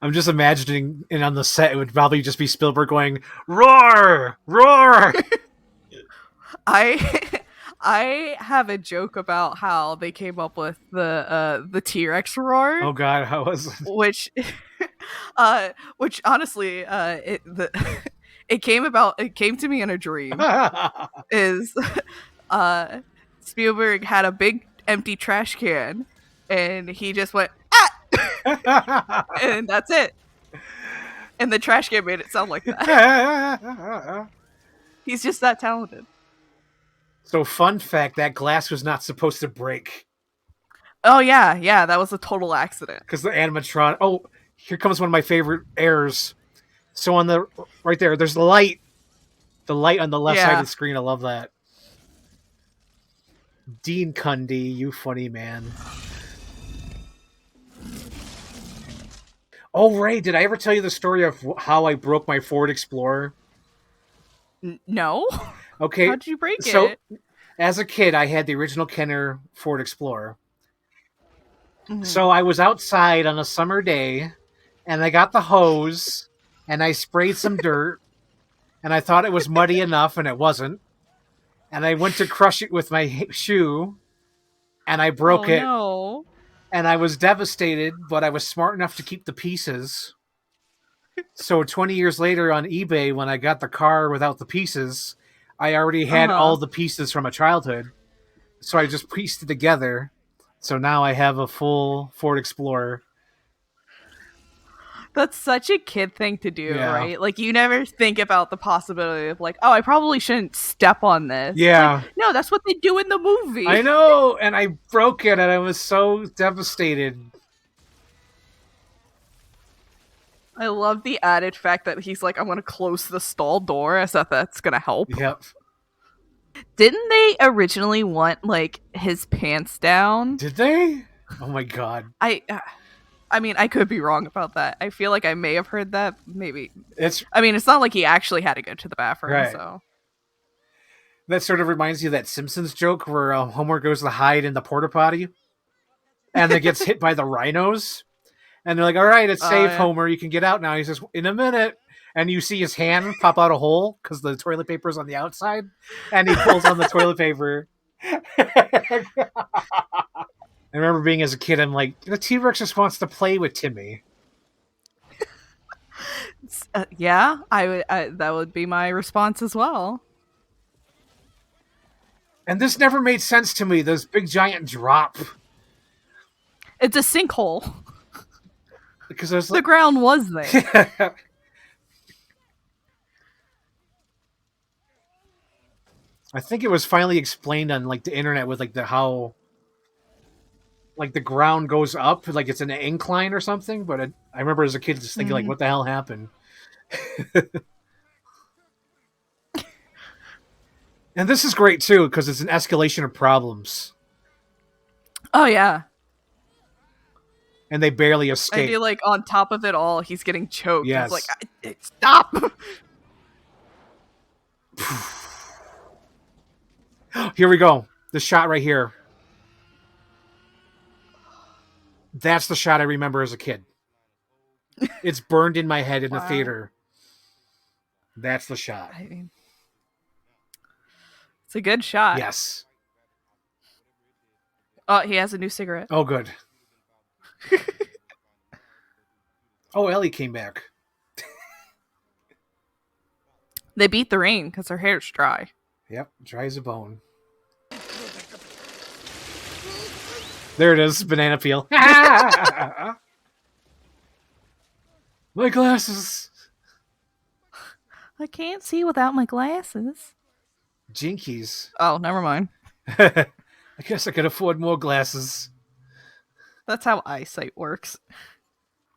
Speaker 1: I'm just imagining, and on the set, it would probably just be Spielberg going, "Roar! Roar!"
Speaker 2: I have a joke about how they came up with the T-Rex roar.
Speaker 1: Oh God, how was it?
Speaker 2: Which honestly, it came to me in a dream. Is Spielberg had a big empty trash can, and he just went and that's it. And the trash can made it sound like that. He's just that talented.
Speaker 1: So, fun fact: that glass was not supposed to break.
Speaker 2: Oh yeah, that was a total accident.
Speaker 1: Because the animatron. Oh, here comes one of my favorite errors. So on the right there, there's the light. The light on the left side of the screen. I love that. Dean Cundy, you funny man. Oh, Ray, did I ever tell you the story of how I broke my Ford Explorer?
Speaker 2: No.
Speaker 1: Okay,
Speaker 2: How'd you break
Speaker 1: so
Speaker 2: it?
Speaker 1: as a kid, I had the original Kenner Ford Explorer.
Speaker 2: Mhm.
Speaker 1: So I was outside on a summer day, and I got the hose, and I sprayed some dirt, and I thought it was muddy enough, and it wasn't. And I went to crush it with my shoe, and I broke
Speaker 2: Oh
Speaker 1: it,
Speaker 2: no.
Speaker 1: and I was devastated, but I was smart enough to keep the pieces. So 20 years later on eBay, when I got the car without the pieces, I already had
Speaker 2: Uh-huh.
Speaker 1: all the pieces from a childhood. So I just pieced it together. So now I have a full Ford Explorer.
Speaker 2: That's such a kid thing to do,
Speaker 1: Yeah.
Speaker 2: right? Like you never think about the possibility of like, oh, I probably shouldn't step on this. It's like,
Speaker 1: Yeah.
Speaker 2: no, that's what they do in the movie.
Speaker 1: I know. And I broke it and I was so devastated.
Speaker 2: I love the added fact that he's like, I'm gonna close the stall door as if that's gonna help.
Speaker 1: Yep.
Speaker 2: Didn't they originally want like his pants down?
Speaker 1: Did they? Oh my god.
Speaker 2: I mean, I could be wrong about that. I feel like I may have heard that. Maybe.
Speaker 1: It's
Speaker 2: I mean, it's not like he actually had to go to the bathroom,
Speaker 1: right.
Speaker 2: so.
Speaker 1: That sort of reminds you of that Simpsons joke where Homer goes to hide in the porta potty and then gets hit by the rhinos. And they're like, all right, it's safe,
Speaker 2: Yeah.
Speaker 1: Homer. You can get out now. He says, in a minute. And you see his hand pop out a hole because the toilet paper's on the outside. And he pulls on the toilet paper. I remember being as a kid, I'm like, the T-Rex just wants to play with Timmy.
Speaker 2: Yeah, I would. That would be my response as well.
Speaker 1: And this never made sense to me, this big giant drop.
Speaker 2: It's a sinkhole.
Speaker 1: Because I was
Speaker 2: The
Speaker 1: like,
Speaker 2: ground was there.
Speaker 1: I think it was finally explained on like the internet with like the how like the ground goes up, like it's an incline or something. But I remember as a kid just thinking like,
Speaker 2: Mhm.
Speaker 1: what the hell happened? And this is great too because it's an escalation of problems,
Speaker 2: Oh yeah,
Speaker 1: and they barely
Speaker 2: I
Speaker 1: escape.
Speaker 2: feel like on top of it all, he's getting choked.
Speaker 1: Yes.
Speaker 2: It's like, stop.
Speaker 1: Here we go. The shot right here. That's the shot I remember as a kid. It's burned in my head in the
Speaker 2: Wow.
Speaker 1: theater. That's the shot.
Speaker 2: I mean, it's a good shot.
Speaker 1: Yes.
Speaker 2: Oh, he has a new cigarette.
Speaker 1: Oh, good. Oh, Ellie came back.
Speaker 2: They beat the rain because her hair's dry.
Speaker 1: Yep, dry as a bone. There it is, banana peel. My glasses.
Speaker 2: I can't see without my glasses.
Speaker 1: Jinkies.
Speaker 2: Oh, never mind.
Speaker 1: I guess I could afford more glasses.
Speaker 2: That's how eyesight works.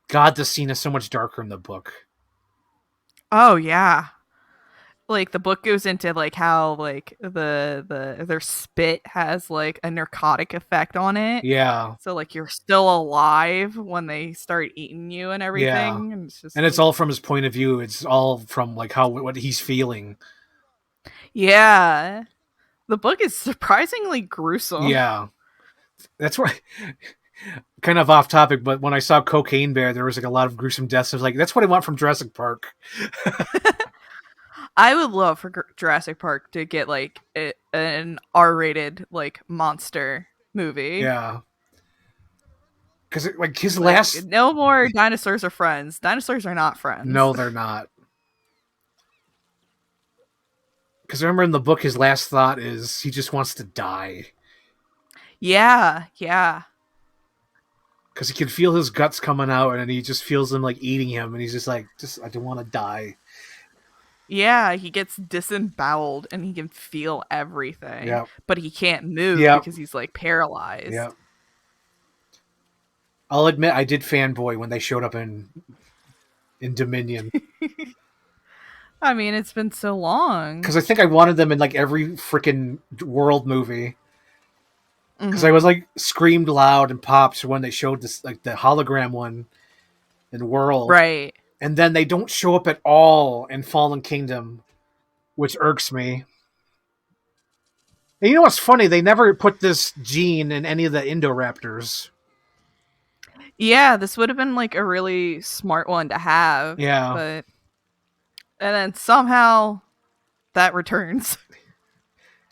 Speaker 1: God, this scene is so much darker in the book.
Speaker 2: Oh yeah. Like the book goes into like how like their spit has like a narcotic effect on it.
Speaker 1: Yeah.
Speaker 2: So like you're still alive when they start eating you and everything. And it's just
Speaker 1: And it's all from his point of view. It's all from like how what he's feeling.
Speaker 2: yeah. The book is surprisingly gruesome.
Speaker 1: Yeah. That's why kind of off topic, but when I saw Cocaine Bear, there was like a lot of gruesome deaths. I was like, that's what I want from Jurassic Park.
Speaker 2: I would love for Jurassic Park to get like an R-rated like monster movie.
Speaker 1: Yeah. Because like his
Speaker 2: Like,
Speaker 1: last...
Speaker 2: no more dinosaurs are friends. Dinosaurs are not friends.
Speaker 1: No, they're not. Because remember in the book, his last thought is he just wants to die.
Speaker 2: Yeah, yeah.
Speaker 1: Because he can feel his guts coming out, and he just feels them like eating him, and he's just like, I don't want to die.
Speaker 2: Yeah, he gets disemboweled and he can feel everything.
Speaker 1: Yep.
Speaker 2: But he can't move
Speaker 1: Yep.
Speaker 2: because he's like paralyzed.
Speaker 1: Yeah. I'll admit I did fanboy when they showed up in Dominion.
Speaker 2: I mean, it's been so long.
Speaker 1: Because I think I wanted them in like every freaking world movie. Because
Speaker 2: Mhm.
Speaker 1: I was like screamed loud and popped when they showed this like the hologram one. and world.
Speaker 2: Right.
Speaker 1: And then they don't show up at all in Fallen Kingdom, which irks me. And you know what's funny? They never put this gene in any of the Indoraptors.
Speaker 2: Yeah, this would have been like a really smart one to have.
Speaker 1: Yeah.
Speaker 2: But and then somehow that returns.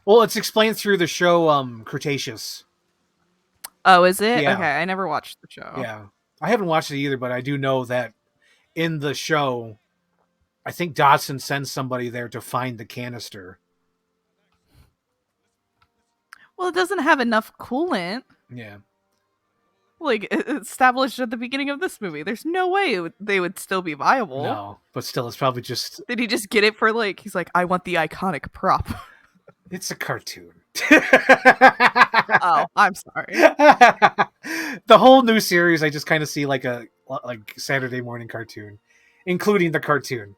Speaker 1: Well, it's explained through the show Cretaceous.
Speaker 2: Oh, is it?
Speaker 1: Yeah.
Speaker 2: Okay, I never watched the show.
Speaker 1: Yeah. I haven't watched it either, but I do know that in the show, I think Dodson sends somebody there to find the canister.
Speaker 2: Well, it doesn't have enough coolant.
Speaker 1: Yeah.
Speaker 2: Like established at the beginning of this movie. There's no way they would still be viable.
Speaker 1: No, but still, it's probably just...
Speaker 2: Did he just get it for like, he's like, I want the iconic prop.
Speaker 1: It's a cartoon.
Speaker 2: Oh, I'm sorry.
Speaker 1: The whole new series, I just kind of see like a Saturday morning cartoon, including the cartoon.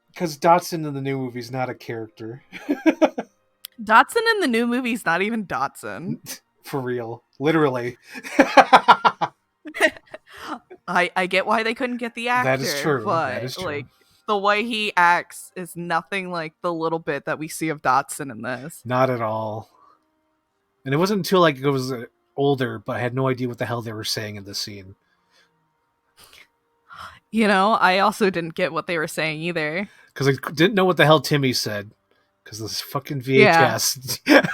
Speaker 1: Because Dotson in the new movie is not a character.
Speaker 2: Dotson in the new movie's not even Dotson.
Speaker 1: For real. Literally.
Speaker 2: I get why they couldn't get the actor.
Speaker 1: That is true.
Speaker 2: But
Speaker 1: That is true.
Speaker 2: like the way he acts is nothing like the little bit that we see of Dotson in this.
Speaker 1: Not at all. And it wasn't until like it was older, but I had no idea what the hell they were saying in the scene.
Speaker 2: You know, I also didn't get what they were saying either.
Speaker 1: Because I didn't know what the hell Timmy said. Because this fucking VHS. Yeah.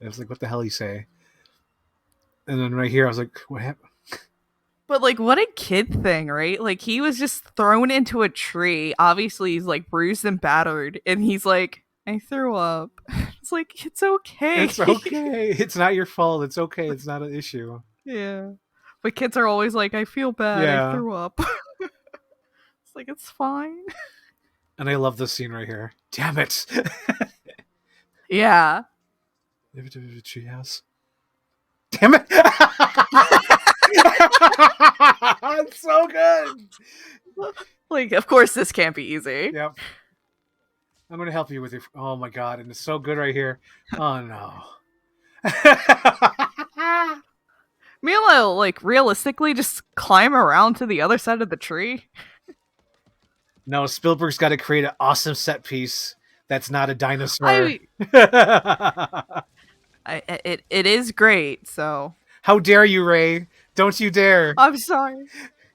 Speaker 1: I was like, what the hell he say? And then right here, I was like, what happened?
Speaker 2: But like, what a kid thing, right? Like, he was just thrown into a tree. Obviously, he's like bruised and battered. And he's like, I threw up. It's like, it's okay.
Speaker 1: It's okay. It's not your fault. It's okay. It's not an issue.
Speaker 2: Yeah. But kids are always like, I feel bad.
Speaker 1: Yeah.
Speaker 2: I threw up. It's like, it's fine.
Speaker 1: And I love this scene right here. Damn it.
Speaker 2: Yeah.
Speaker 1: Treehouse. Damn it. It's so good.
Speaker 2: Like, of course, this can't be easy.
Speaker 1: Yep. I'm going to help you with your... Oh, my God. And it's so good right here. Oh, no.
Speaker 2: Meanwhile, like, realistically, just climb around to the other side of the tree.
Speaker 1: No, Spielberg's got to create an awesome set piece that's not a dinosaur.
Speaker 2: It is great, so...
Speaker 1: How dare you, Ray? Don't you dare.
Speaker 2: I'm sorry.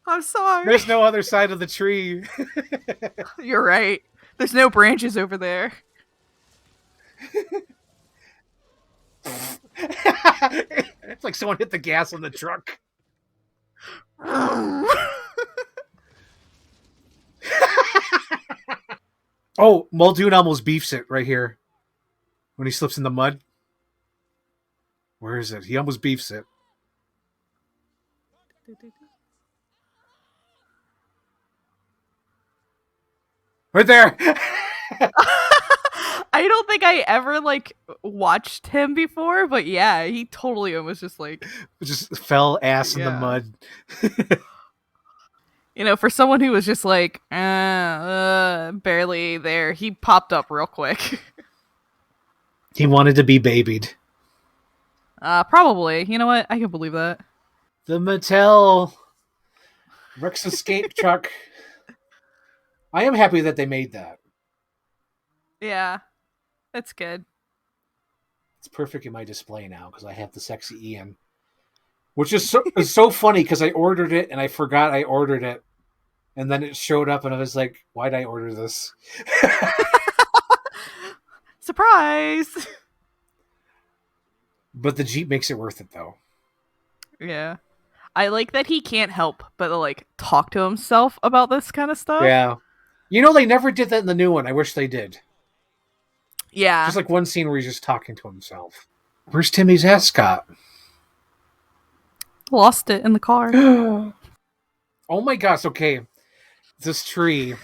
Speaker 2: I'm sorry.
Speaker 1: There's no other side of the tree.
Speaker 2: You're right. There's no branches over there.
Speaker 1: It's like someone hit the gas on the truck. Oh, Muldoon almost beefs it right here. When he slips in the mud. Where is it? He almost beefs it. Right there!
Speaker 2: I don't think I ever, like, watched him before, but yeah, he totally almost just, like...
Speaker 1: Just fell ass in the
Speaker 2: Yeah.
Speaker 1: mud.
Speaker 2: You know, for someone who was just, like, barely there, he popped up real quick.
Speaker 1: He wanted to be babied.
Speaker 2: Probably. You know what? I can believe that.
Speaker 1: The Mattel Rex Escape truck. I am happy that they made that.
Speaker 2: Yeah. That's good.
Speaker 1: It's perfect in my display now because I have the sexy Ian. Which is so funny because I ordered it and I forgot I ordered it. And then it showed up and I was like, why'd I order this?
Speaker 2: Surprise!
Speaker 1: But the Jeep makes it worth it though.
Speaker 2: Yeah. I like that he can't help but, like, talk to himself about this kind of stuff.
Speaker 1: Yeah. You know, they never did that in the new one. I wish they did.
Speaker 2: Yeah.
Speaker 1: Just like one scene where he's just talking to himself. Where's Timmy's ascot?
Speaker 2: Lost it in the car.
Speaker 1: Oh my gosh, okay. This tree.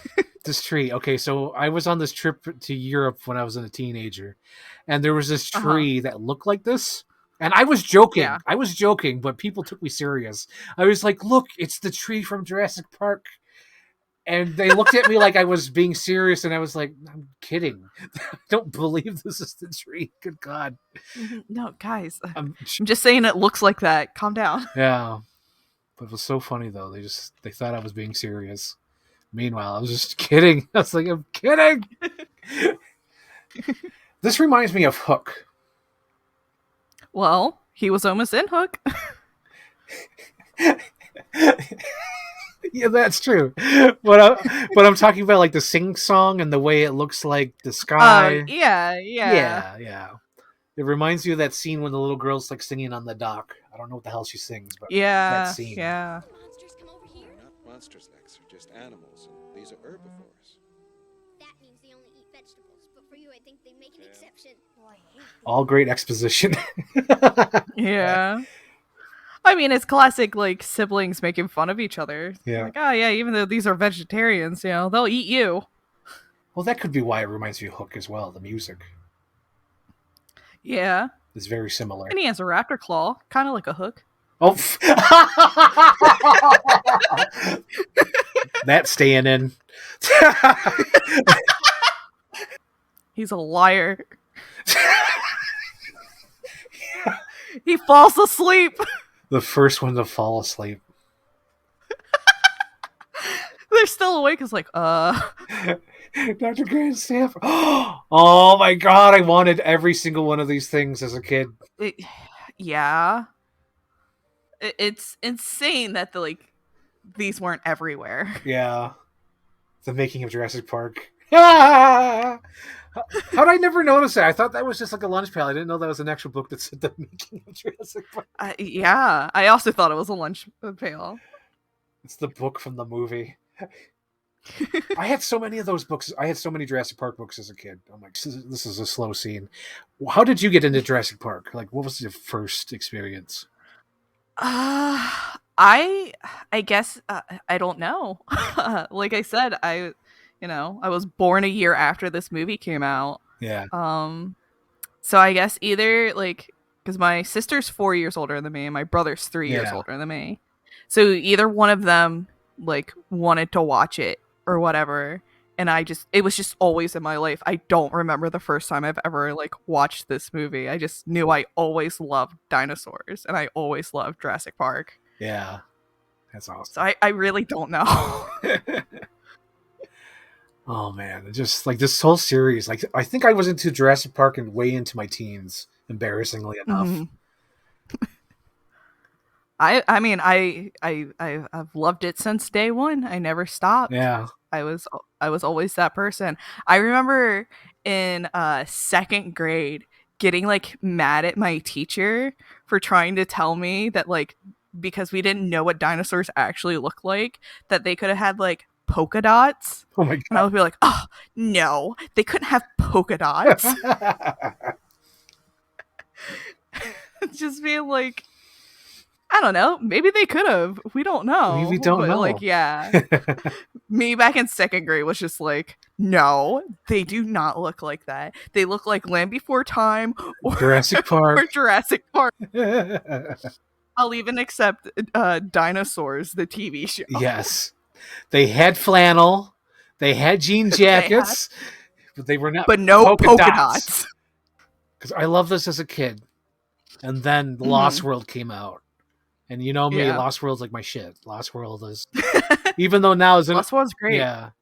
Speaker 1: Okay, so I was on this trip to Europe when I was a teenager. And there was this tree that looked like this. And I was joking.
Speaker 2: Yeah.
Speaker 1: I was joking, but people took me serious. I was like, look, it's the tree from Jurassic Park. And they looked at me like I was being serious, and I was like, I'm kidding. I don't believe this is the tree. Good God.
Speaker 2: No, guys.
Speaker 1: I'm
Speaker 2: I'm just saying it looks like that. Calm down.
Speaker 1: Yeah. But it was so funny though. They thought I was being serious. Meanwhile, I was just kidding. I was like, I'm kidding. This reminds me of Hook.
Speaker 2: Well, he was almost in Hook.
Speaker 1: Yeah, that's true. But I'm talking about like the sing song and the way it looks like the sky.
Speaker 2: Yeah.
Speaker 1: Yeah. It reminds you of that scene when the little girl's like singing on the dock. I don't know what the hell she sings, but that scene.
Speaker 2: Yeah.
Speaker 6: Monsters come over here?
Speaker 5: They're not monsters, Lex. They're just animals, and these are herbivores.
Speaker 6: That means they only eat vegetables. But for you, I think they make an exception. Oh, I hate
Speaker 1: All great exposition.
Speaker 2: Yeah. I mean, it's classic, like, siblings making fun of each other.
Speaker 1: Yeah.
Speaker 2: Like, oh, yeah, even though these are vegetarians, they'll eat you.
Speaker 1: Well, that could be why it reminds me of Hook as well. The music
Speaker 2: Yeah.
Speaker 1: is very similar.
Speaker 2: And he has a raptor claw, kind of like a hook.
Speaker 1: Oh, that's staying in.
Speaker 2: He's a liar. He falls asleep.
Speaker 1: The first one to fall asleep.
Speaker 2: They're still awake. It's like,
Speaker 1: Dr. Grandstaff. Oh my God, I wanted every single one of these things as a kid.
Speaker 2: Yeah. It's insane that these weren't everywhere.
Speaker 1: Yeah. The making of Jurassic Park. How'd I never notice that? I thought that was just like a lunch pail. I didn't know that was an actual book that said the making of Jurassic Park.
Speaker 2: Yeah. I also thought it was a lunch pail.
Speaker 1: It's the book from the movie. I had so many of those books. I had so many Jurassic Park books as a kid. I'm like, this is a slow scene. How did you get into Jurassic Park? Like, what was your first experience?
Speaker 2: I guess I don't know. Like I said, I was born a year after this movie came out.
Speaker 1: Yeah.
Speaker 2: So I guess either because my sister's 4 years older than me and my brother's 3 years older than me. So either one of them wanted to watch it or whatever. And it was just always in my life. I don't remember the first time I've ever watched this movie. I just knew I always loved dinosaurs and I always loved Jurassic Park.
Speaker 1: Yeah. That's awesome.
Speaker 2: So I really don't know.
Speaker 1: Oh man, just this whole series. I think I was into Jurassic Park and way into my teens, embarrassingly enough.
Speaker 2: Mm-hmm. I mean I've loved it since day one. I never stopped.
Speaker 1: Yeah.
Speaker 2: I was always that person. I remember in second grade getting mad at my teacher for trying to tell me that because we didn't know what dinosaurs actually look like, that they could have had polka dots.
Speaker 1: Oh my God.
Speaker 2: And I would be like, oh no, they couldn't have polka dots. Just being I don't know. Maybe they could have. We don't know.
Speaker 1: We don't know.
Speaker 2: Yeah. Me back in second grade was just no, they do not look like that. They look like Land Before Time or
Speaker 1: Jurassic Park.
Speaker 2: or Jurassic Park. I'll even accept Dinosaurs, the TV show.
Speaker 1: Yes. They had flannel. They had jean jackets. But they were not.
Speaker 2: But no polka dots.
Speaker 1: Because I loved this as a kid. And then The Lost World came out. And you know me, Lost World's my shit. Lost World is, even though now is
Speaker 2: Lost World's great.
Speaker 1: Yeah,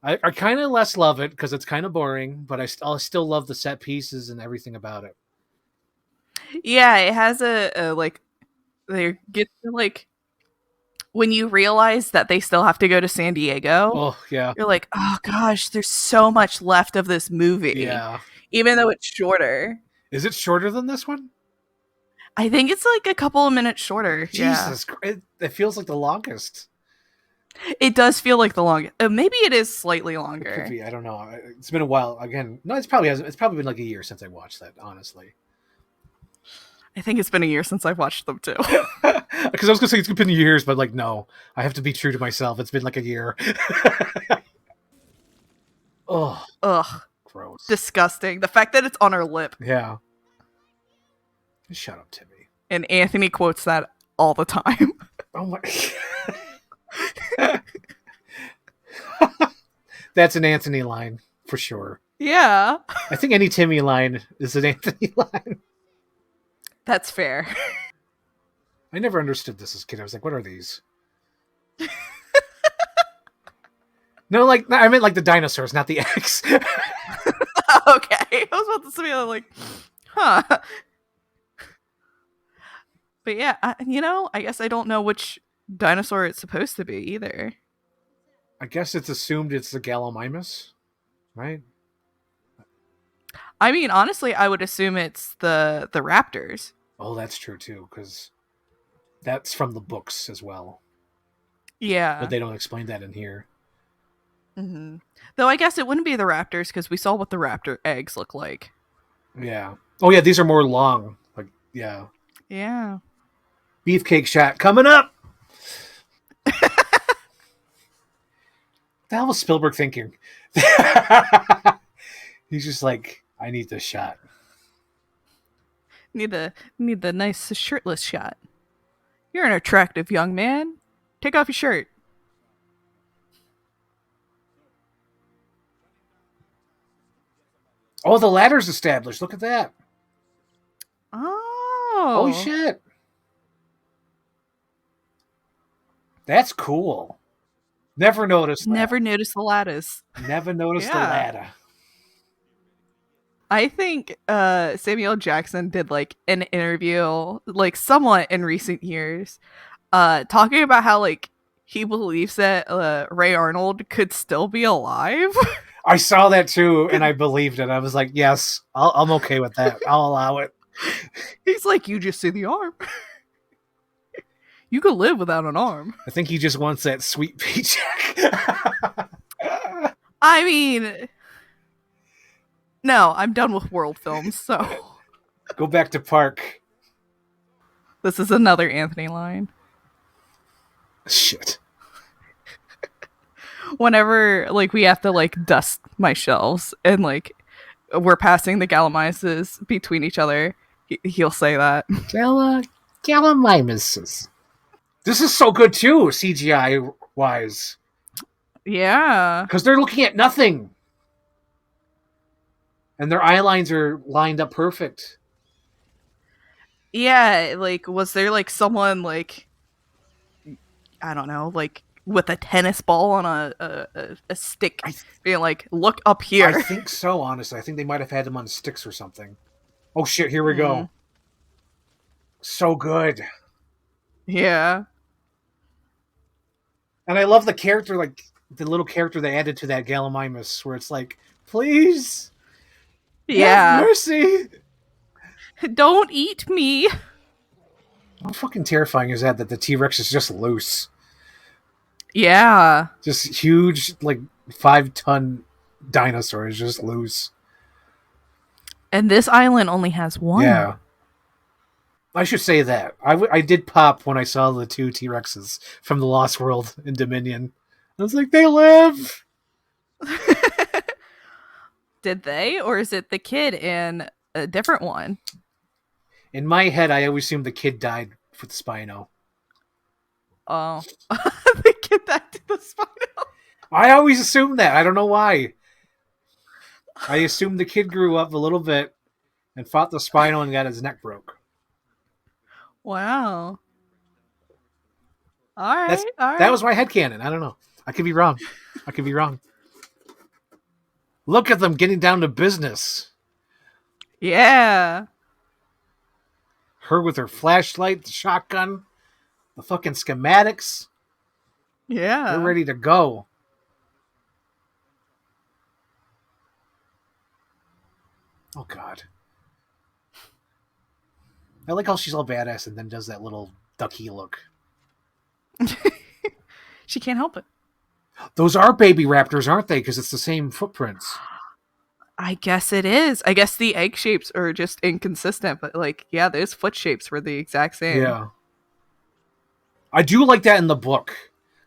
Speaker 1: I kind of less love it because it's kind of boring, but I still love the set pieces and everything about it.
Speaker 2: Yeah, it has a they get to when you realize that they still have to go to San Diego.
Speaker 1: Oh yeah,
Speaker 2: you're like, oh gosh, there's so much left of this movie.
Speaker 1: Yeah,
Speaker 2: even though it's shorter.
Speaker 1: Is it shorter than this one?
Speaker 2: I think it's a couple of minutes shorter.
Speaker 1: Jesus, it feels like the longest.
Speaker 2: It does feel like the longest. Maybe it is slightly longer.
Speaker 1: It could be. I don't know. It's been a while. Again, no, it's probably been a year since I watched that. Honestly,
Speaker 2: I think it's been a year since I've watched them too.
Speaker 1: Because I was gonna say it's been years, but no, I have to be true to myself. It's been a year. Oh,
Speaker 2: ugh,
Speaker 1: gross,
Speaker 2: disgusting. The fact that it's on her lip.
Speaker 1: Yeah. Shut up, Timmy.
Speaker 2: And Anthony quotes that all the time.
Speaker 1: Oh my. That's an Anthony line for sure.
Speaker 2: Yeah,
Speaker 1: I think any Timmy line is an Anthony line.
Speaker 2: that's fair.
Speaker 1: I never understood this as a kid. I was like, what are these? No, like I meant like the dinosaurs, not the eggs.
Speaker 2: Okay, I was about to say like, huh. But yeah, I guess I don't know which dinosaur it's supposed to be either.
Speaker 1: I guess it's assumed it's the Gallimimus, right?
Speaker 2: I mean, honestly, I would assume it's the raptors.
Speaker 1: Oh, that's true too, because that's from the books as well.
Speaker 2: Yeah.
Speaker 1: But they don't explain that in here.
Speaker 2: Mm-hmm. Though I guess it wouldn't be the raptors because we saw what the raptor eggs look like.
Speaker 1: Yeah. Oh yeah, these are more long. Like yeah.
Speaker 2: Yeah.
Speaker 1: Beefcake shot coming up. The hell was Spielberg thinking? He's just like, I need this shot.
Speaker 2: Need the nice shirtless shot. You're an attractive young man. Take off your shirt.
Speaker 1: Oh, the ladder's established. Look at that.
Speaker 2: Oh.
Speaker 1: Holy shit. That's cool. Never noticed that.
Speaker 2: Never noticed the lattice.
Speaker 1: Never noticed the ladder.
Speaker 2: I think Samuel Jackson did like an interview, like somewhat in recent years, talking about how like he believes that Ray Arnold could still be alive.
Speaker 1: I saw that too, and I believed it. I was like, yes, I'm okay with that. I'll allow it.
Speaker 2: He's like, you just see the arm. You could live without an arm.
Speaker 1: I think he just wants that sweet paycheck.
Speaker 2: I mean, no, I'm done with world films, so.
Speaker 1: Go back to Park.
Speaker 2: This is another Anthony line.
Speaker 1: Shit.
Speaker 2: Whenever, like, we have to, like, dust my shelves and, like, we're passing the Gallimimuses between each other, he'll say that.
Speaker 1: Gallimimuses. This is so good, too, CGI-wise.
Speaker 2: Yeah.
Speaker 1: Because they're looking at nothing. And their eye lines are lined up perfect.
Speaker 2: Yeah, like, was there, like, someone, like, I don't know, like, with a tennis ball on a stick, being like, look up here.
Speaker 1: I think so, honestly. I think they might have had them on sticks or something. Oh, shit, here we go. So good.
Speaker 2: Yeah.
Speaker 1: And I love the character, like, the little character they added to that Gallimimus, where it's like, please, have mercy.
Speaker 2: Don't eat me.
Speaker 1: How fucking terrifying is that the T-Rex is just loose?
Speaker 2: Yeah.
Speaker 1: Just huge, like, 5-ton dinosaur is just loose.
Speaker 2: And this island only has one.
Speaker 1: Yeah. I should say that. I did pop when I saw the 2 T-Rexes from the Lost World in Dominion. I was like, they live!
Speaker 2: Did they? Or is it the kid in a different one?
Speaker 1: In my head, I always assumed the kid died with Spino.
Speaker 2: Oh. The kid died to the Spino?
Speaker 1: I always assumed that. I don't know why. I assumed the kid grew up a little bit and fought the Spino and got his neck broke.
Speaker 2: Wow. All right.
Speaker 1: That was my headcanon. I don't know. I could be wrong. Look at them getting down to business.
Speaker 2: Yeah.
Speaker 1: Her with her flashlight, the shotgun, the fucking schematics.
Speaker 2: Yeah.
Speaker 1: They're ready to go. Oh, God. I like how she's all badass and then does that little ducky look.
Speaker 2: She can't help it.
Speaker 1: Those are baby raptors, aren't they? Because it's the same footprints.
Speaker 2: I guess it is. I guess the egg shapes are just inconsistent, but like, yeah, those foot shapes were the exact same.
Speaker 1: Yeah. I do like that in the book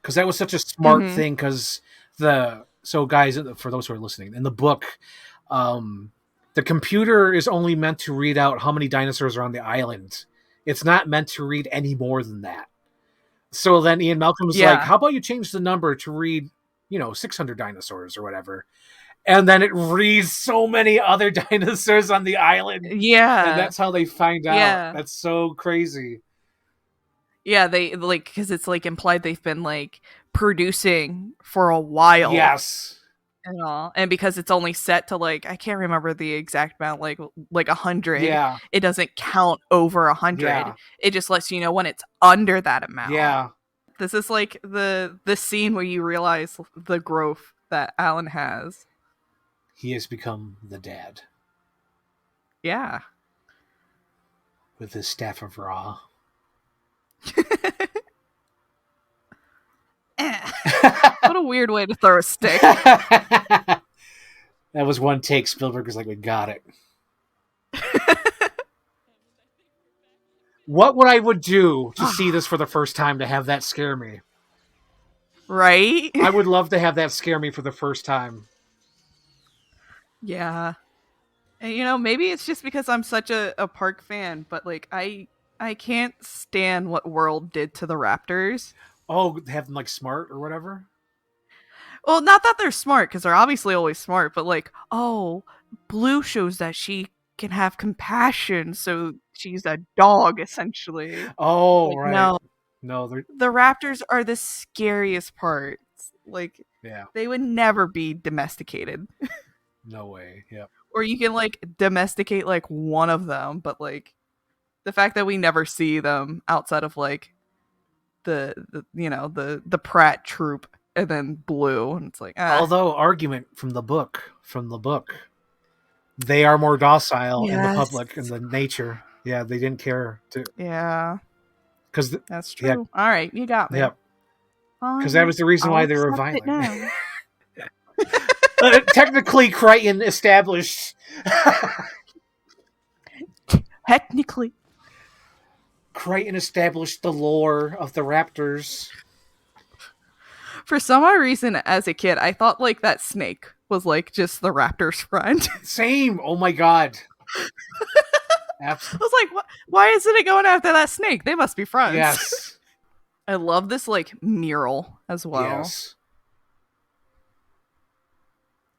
Speaker 1: because that was such a smart thing. Because so guys, for those who are listening, in the book, the computer is only meant to read out how many dinosaurs are on the island. It's not meant to read any more than that. So then Ian Malcolm's like, how about you change the number to read 600 dinosaurs or whatever. And then it reads so many other dinosaurs on the island.
Speaker 2: Yeah.
Speaker 1: And that's how they find out. That's so crazy.
Speaker 2: Yeah, they like, because it's like implied they've been like producing for a while.
Speaker 1: Yes.
Speaker 2: And all. And because it's only set to like, I can't remember the exact amount, like 100.
Speaker 1: Yeah.
Speaker 2: It doesn't count over 100.
Speaker 1: Yeah.
Speaker 2: It just lets you know when it's under that amount.
Speaker 1: Yeah.
Speaker 2: This is like the scene where you realize the growth that Alan has.
Speaker 1: He has become the dad.
Speaker 2: Yeah.
Speaker 1: With his staff of Ra.
Speaker 2: What a weird way to throw a stick.
Speaker 1: That was one take. Spielberg was like, we got it. What would I do to see this for the first time to have that scare me?
Speaker 2: Right?
Speaker 1: I would love to have that scare me for the first time.
Speaker 2: Yeah. And maybe it's just because I'm such a park fan, but like I can't stand what World did to the raptors.
Speaker 1: Oh, have them like smart or whatever?
Speaker 2: Well, not that they're smart, because they're obviously always smart, but like, oh, Blue shows that she can have compassion, so she's a dog, essentially.
Speaker 1: Oh,
Speaker 2: like,
Speaker 1: right. No,
Speaker 2: the raptors are the scariest parts. Like,
Speaker 1: yeah,
Speaker 2: they would never be domesticated.
Speaker 1: No way. Yep.
Speaker 2: Or you can like domesticate like one of them, but like the fact that we never see them outside of like the Pratt troop and then Blue, and it's like
Speaker 1: although argument from the book, they are more docile in the public and the nature. Yeah, they didn't care to.
Speaker 2: Yeah,
Speaker 1: because
Speaker 2: that's true. Yeah. All right, you got me.
Speaker 1: Yep. Because that was the reason why they were violent. Technically, Crichton established.
Speaker 2: Technically,
Speaker 1: Crichton established the lore of the raptors.
Speaker 2: For some odd reason, as a kid, I thought like that snake was like just the raptor's friend.
Speaker 1: Same. Oh my god.
Speaker 2: I was like, why isn't it going after that snake? They must be friends.
Speaker 1: Yes.
Speaker 2: I love this like mural as well. Yes.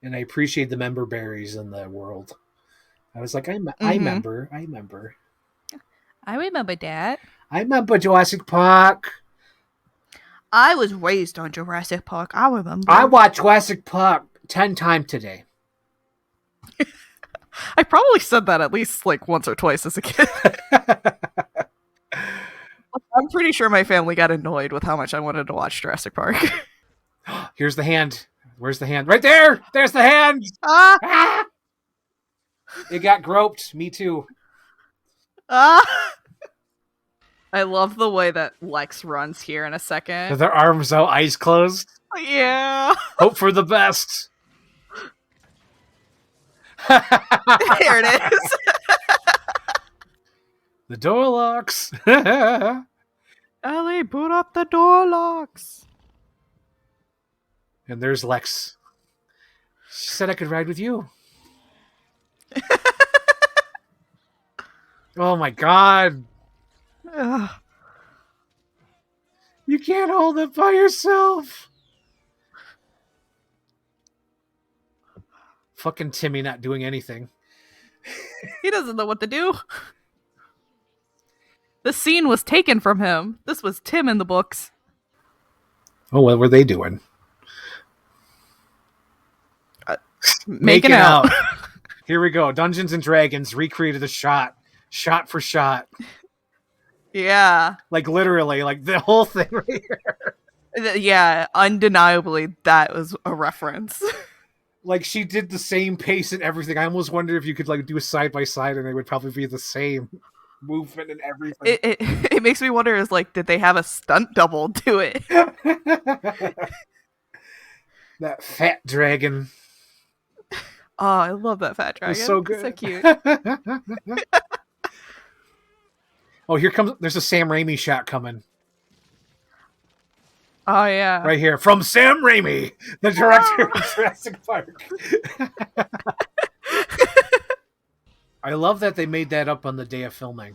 Speaker 1: And I appreciate the member berries in the world. I was like, I remember.
Speaker 2: I remember that.
Speaker 1: I remember Jurassic Park.
Speaker 2: I was raised on Jurassic Park. I remember.
Speaker 1: I watched Jurassic Park 10 times today.
Speaker 2: I probably said that at least like once or twice as a kid. I'm pretty sure my family got annoyed with how much I wanted to watch Jurassic Park.
Speaker 1: Here's the hand. Where's the hand? Right there! There's the hand! Ah! It got groped. Me too.
Speaker 2: I love the way that Lex runs here in a second.
Speaker 1: With their arms out, eyes closed.
Speaker 2: Yeah.
Speaker 1: Hope for the best.
Speaker 2: There it is.
Speaker 1: The door locks.
Speaker 2: Ellie, boot up the door locks.
Speaker 1: And there's Lex. She said I could ride with you. Oh my god.
Speaker 2: Ugh.
Speaker 1: You can't hold it by yourself. Fucking Timmy not doing anything.
Speaker 2: He doesn't know what to do. The scene was taken from him. This was Tim in the books.
Speaker 1: Oh, what were they doing?
Speaker 2: Making out.
Speaker 1: Here we go. Dungeons and Dragons recreated the shot for shot.
Speaker 2: Yeah.
Speaker 1: Like literally, like the whole thing right here.
Speaker 2: Yeah, undeniably that was a reference.
Speaker 1: Like she did the same pace and everything. I almost wonder if you could like do a side by side and they would probably be the same movement and everything.
Speaker 2: It makes me wonder, is like, did they have a stunt double do it?
Speaker 1: That fat dragon.
Speaker 2: Oh, I love that fat dragon.
Speaker 1: It's so good.
Speaker 2: So cute.
Speaker 1: Oh, here comes. There's a Sam Raimi shot coming.
Speaker 2: Oh yeah,
Speaker 1: right here from Sam Raimi, the director of Jurassic Park. I love that they made that up on the day of filming.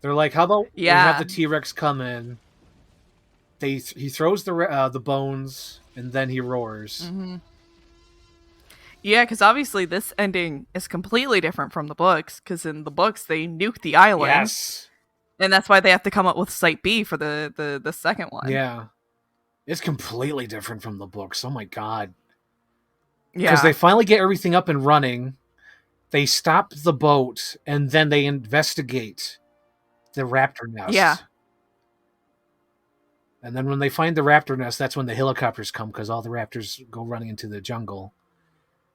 Speaker 1: They're like, "How about we have the T-Rex come in, he throws the bones and then he roars.
Speaker 2: Mm-hmm. Yeah, because obviously this ending is completely different from the books. Because in the books they nuke the island,
Speaker 1: Yes.
Speaker 2: and that's why they have to come up with Site B for the second one.
Speaker 1: Yeah. It's completely different from the books. Oh my god.
Speaker 2: Yeah.
Speaker 1: Because they finally get everything up and running. They stop the boat and then they investigate the raptor nest.
Speaker 2: Yeah.
Speaker 1: And then when they find the raptor nest, that's when the helicopters come because all the raptors go running into the jungle.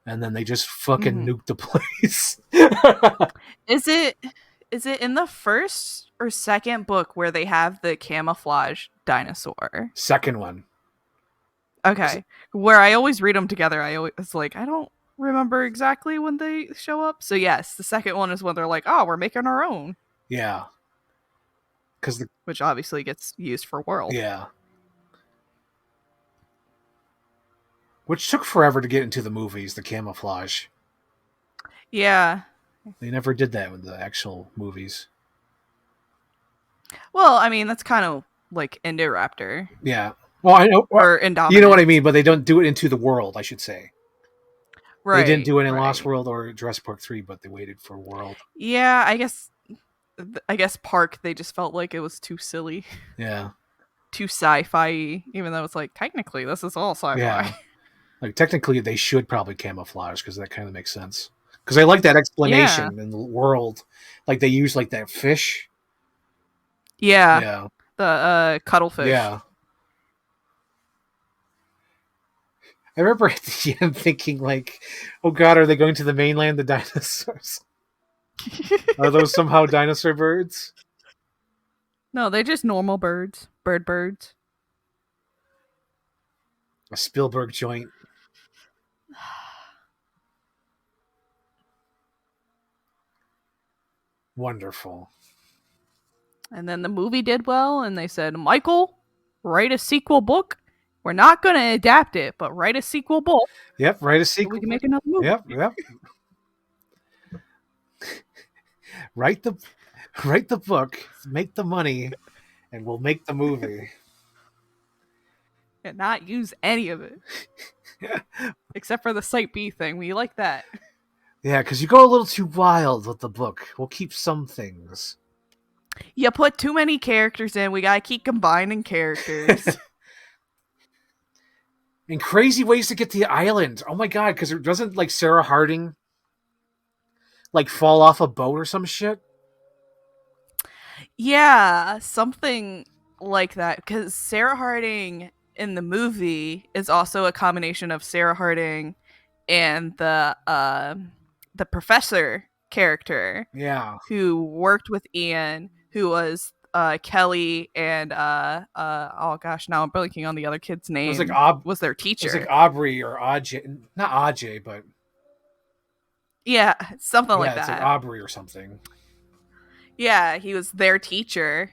Speaker 1: And then they just fucking nuke the place.
Speaker 2: Is it in the first or second book where they have the camouflage dinosaur?
Speaker 1: Second one.
Speaker 2: Okay. Where I always read them together. I don't remember exactly when they show up. So yes, the second one is when they're like, oh, we're making our own.
Speaker 1: Yeah.
Speaker 2: Which obviously gets used for World.
Speaker 1: Yeah. Which took forever to get into the movies, the camouflage.
Speaker 2: Yeah.
Speaker 1: They never did that with the actual movies.
Speaker 2: Well, I mean, that's kind of like Indoraptor.
Speaker 1: Yeah. Well, I know.
Speaker 2: Or Indominus.
Speaker 1: You know what I mean, but they don't do it into the world, I should say.
Speaker 2: Right.
Speaker 1: They didn't do it in Lost World or Jurassic Park 3, but they waited for World.
Speaker 2: Yeah, I guess Park, they just felt like it was too silly.
Speaker 1: Yeah.
Speaker 2: Too sci-fi, even though it's like, technically, this is all sci-fi.
Speaker 1: Yeah. Like, technically, they should probably camouflage, because that kind of makes sense. Because I like that explanation in the World. Like, they use, like, that fish.
Speaker 2: Yeah.
Speaker 1: Yeah.
Speaker 2: The cuttlefish.
Speaker 1: Yeah. I remember at the end thinking, like, oh god, are they going to the mainland, the dinosaurs? Are those somehow dinosaur birds?
Speaker 2: No, they're just normal birds. Birds.
Speaker 1: A Spielberg joint. Wonderful.
Speaker 2: And then the movie did well, and they said, Michael, write a sequel book. We're not going to adapt it, but write a sequel book.
Speaker 1: Yep, write a sequel.
Speaker 2: So we can make another movie.
Speaker 1: Yep. Write the book, make the money, and we'll make the movie.
Speaker 2: And not use any of it. Except for the Site B thing. We like that.
Speaker 1: Yeah, because you go a little too wild with the book. We'll keep some things.
Speaker 2: You put too many characters in. We gotta keep combining characters.
Speaker 1: And crazy ways to get to the island. Oh my god, because doesn't like Sarah Harding like fall off a boat or some shit?
Speaker 2: Yeah, something like that. Because Sarah Harding in the movie is also a combination of Sarah Harding and the professor character.
Speaker 1: Yeah.
Speaker 2: Who worked with Ian, who was Kelly and oh gosh, now I'm blanking on the other kid's name.
Speaker 1: It was like
Speaker 2: was their teacher.
Speaker 1: It was like Aubrey or Ajay, not Ajay, but
Speaker 2: yeah, something like that.
Speaker 1: It's like Aubrey or something.
Speaker 2: Yeah, he was their teacher,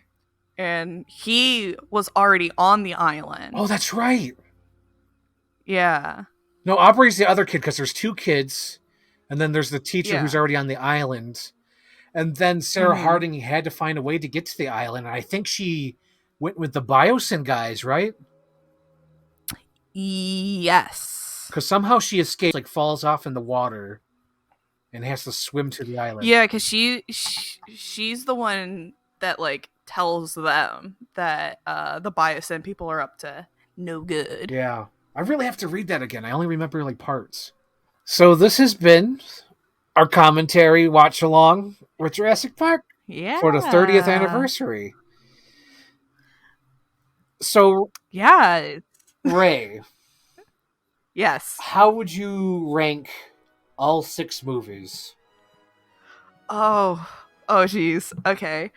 Speaker 2: and he was already on the island.
Speaker 1: Oh, that's right.
Speaker 2: Yeah.
Speaker 1: No, Aubrey's the other kid because there's two kids, and then there's the teacher who's already on the island. And then Sarah Harding had to find a way to get to the island. And I think she went with the Biosyn guys, right?
Speaker 2: Yes.
Speaker 1: Because somehow she escapes, like falls off in the water and has to swim to the island.
Speaker 2: Yeah, because she's the one that like tells them that the Biosyn people are up to no good.
Speaker 1: Yeah. I really have to read that again. I only remember like parts. So this has been our commentary watch along with Jurassic Park for the 30th anniversary. So
Speaker 2: yeah,
Speaker 1: Ray.
Speaker 2: Yes.
Speaker 1: How would you rank all 6 movies?
Speaker 2: Oh geez. Okay.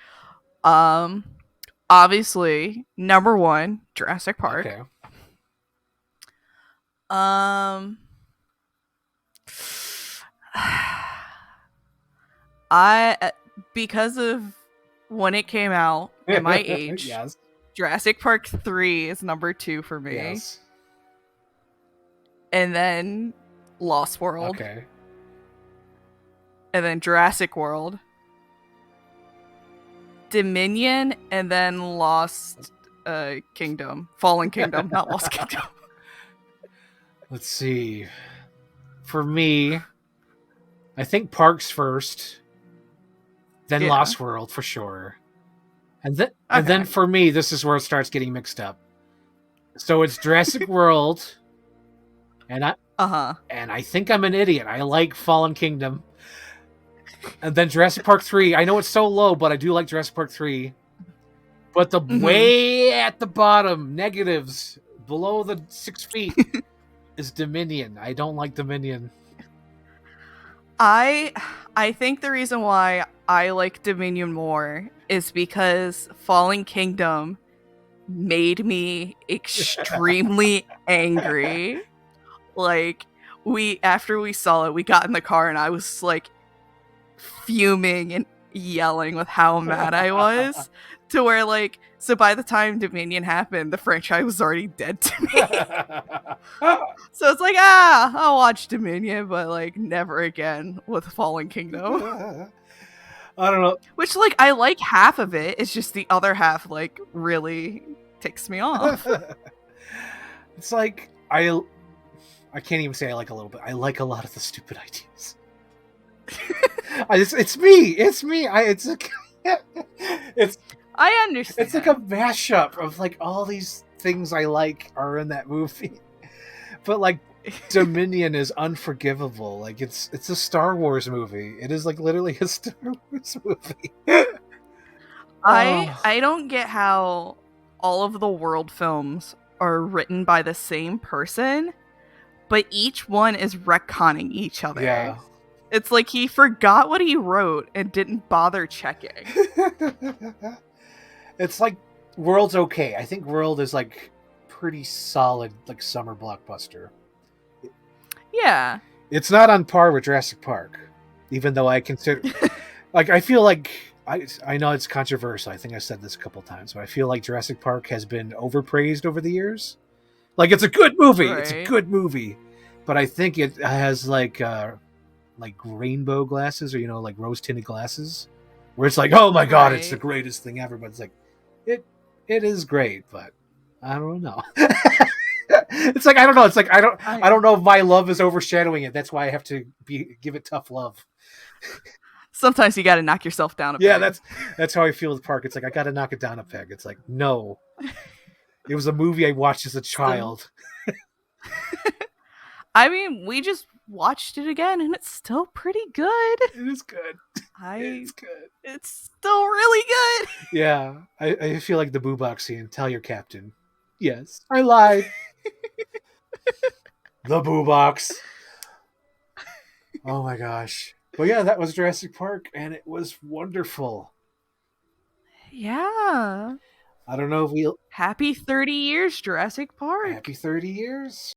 Speaker 2: Obviously, number 1, Jurassic Park.
Speaker 1: Okay.
Speaker 2: Because of when it came out at my age,
Speaker 1: yes.
Speaker 2: Jurassic Park 3 is number 2 for me.
Speaker 1: Yes.
Speaker 2: And then Lost World.
Speaker 1: Okay.
Speaker 2: And then Jurassic World. Dominion, and then Lost Kingdom. Fallen Kingdom, not Lost Kingdom.
Speaker 1: Let's see. For me, I think Parks first, then
Speaker 2: Yeah.
Speaker 1: Lost World for sure. And then
Speaker 2: Okay.
Speaker 1: for me, this is where it starts getting mixed up. So it's Jurassic World, and I think I'm an idiot. I like Fallen Kingdom. And then Jurassic Park 3. I know it's so low, but I do like Jurassic Park 3. But the way at the bottom, negatives, below the 6 feet, is Dominion. I don't like Dominion.
Speaker 2: I think the reason why I like Dominion more is because Fallen Kingdom made me extremely angry. Like, after we saw it, we got in the car and I was like fuming and yelling with how mad I was, to where like, so by the time Dominion happened, the franchise was already dead to me. So it's like, I'll watch Dominion, but like never again with Fallen Kingdom.
Speaker 1: I don't know.
Speaker 2: Which, like, I like half of it. It's just the other half, like, really ticks me off.
Speaker 1: It's like I can't even say I like a little bit. I like a lot of the stupid ideas. It's me. It's me.
Speaker 2: I understand.
Speaker 1: It's like a mashup of like all these things I like are in that movie. But like Dominion is unforgivable. Like it's a Star Wars movie. It is like literally a Star Wars movie.
Speaker 2: I don't get how all of the world films are written by the same person, but each one is retconning each other.
Speaker 1: Yeah.
Speaker 2: It's like he forgot what he wrote and didn't bother checking.
Speaker 1: It's like World's okay. I think World is like pretty solid, like summer blockbuster.
Speaker 2: Yeah.
Speaker 1: It's not on par with Jurassic Park, even though I consider, like, I feel like I know it's controversial. I think I said this a couple times, but I feel like Jurassic Park has been overpraised over the years. Like, it's a good movie.
Speaker 2: Right.
Speaker 1: It's a good movie, but I think it has like rainbow glasses, or like rose tinted glasses, where it's like, oh my god, it's the greatest thing ever. But it's like, it is great, but I don't know. It's like, I don't know. It's like I don't know if my love is overshadowing it. That's why I have to give it tough love.
Speaker 2: Sometimes you got to knock yourself down a
Speaker 1: Yeah,
Speaker 2: peg.
Speaker 1: that's how I feel with Park. It's like I got to knock it down a peg. It's like, no, it was a movie I watched as a child.
Speaker 2: I mean, we just watched it again, and it's still pretty good.
Speaker 1: It is good. It's good.
Speaker 2: It's still really good.
Speaker 1: Yeah, I feel like the boo box scene. Tell your captain. Yes, I lied. The boo box. Oh my gosh. But yeah, that was Jurassic Park, and it was wonderful.
Speaker 2: Yeah.
Speaker 1: I don't know if we'll...
Speaker 2: Happy 30 years, Jurassic Park.
Speaker 1: Happy 30 years.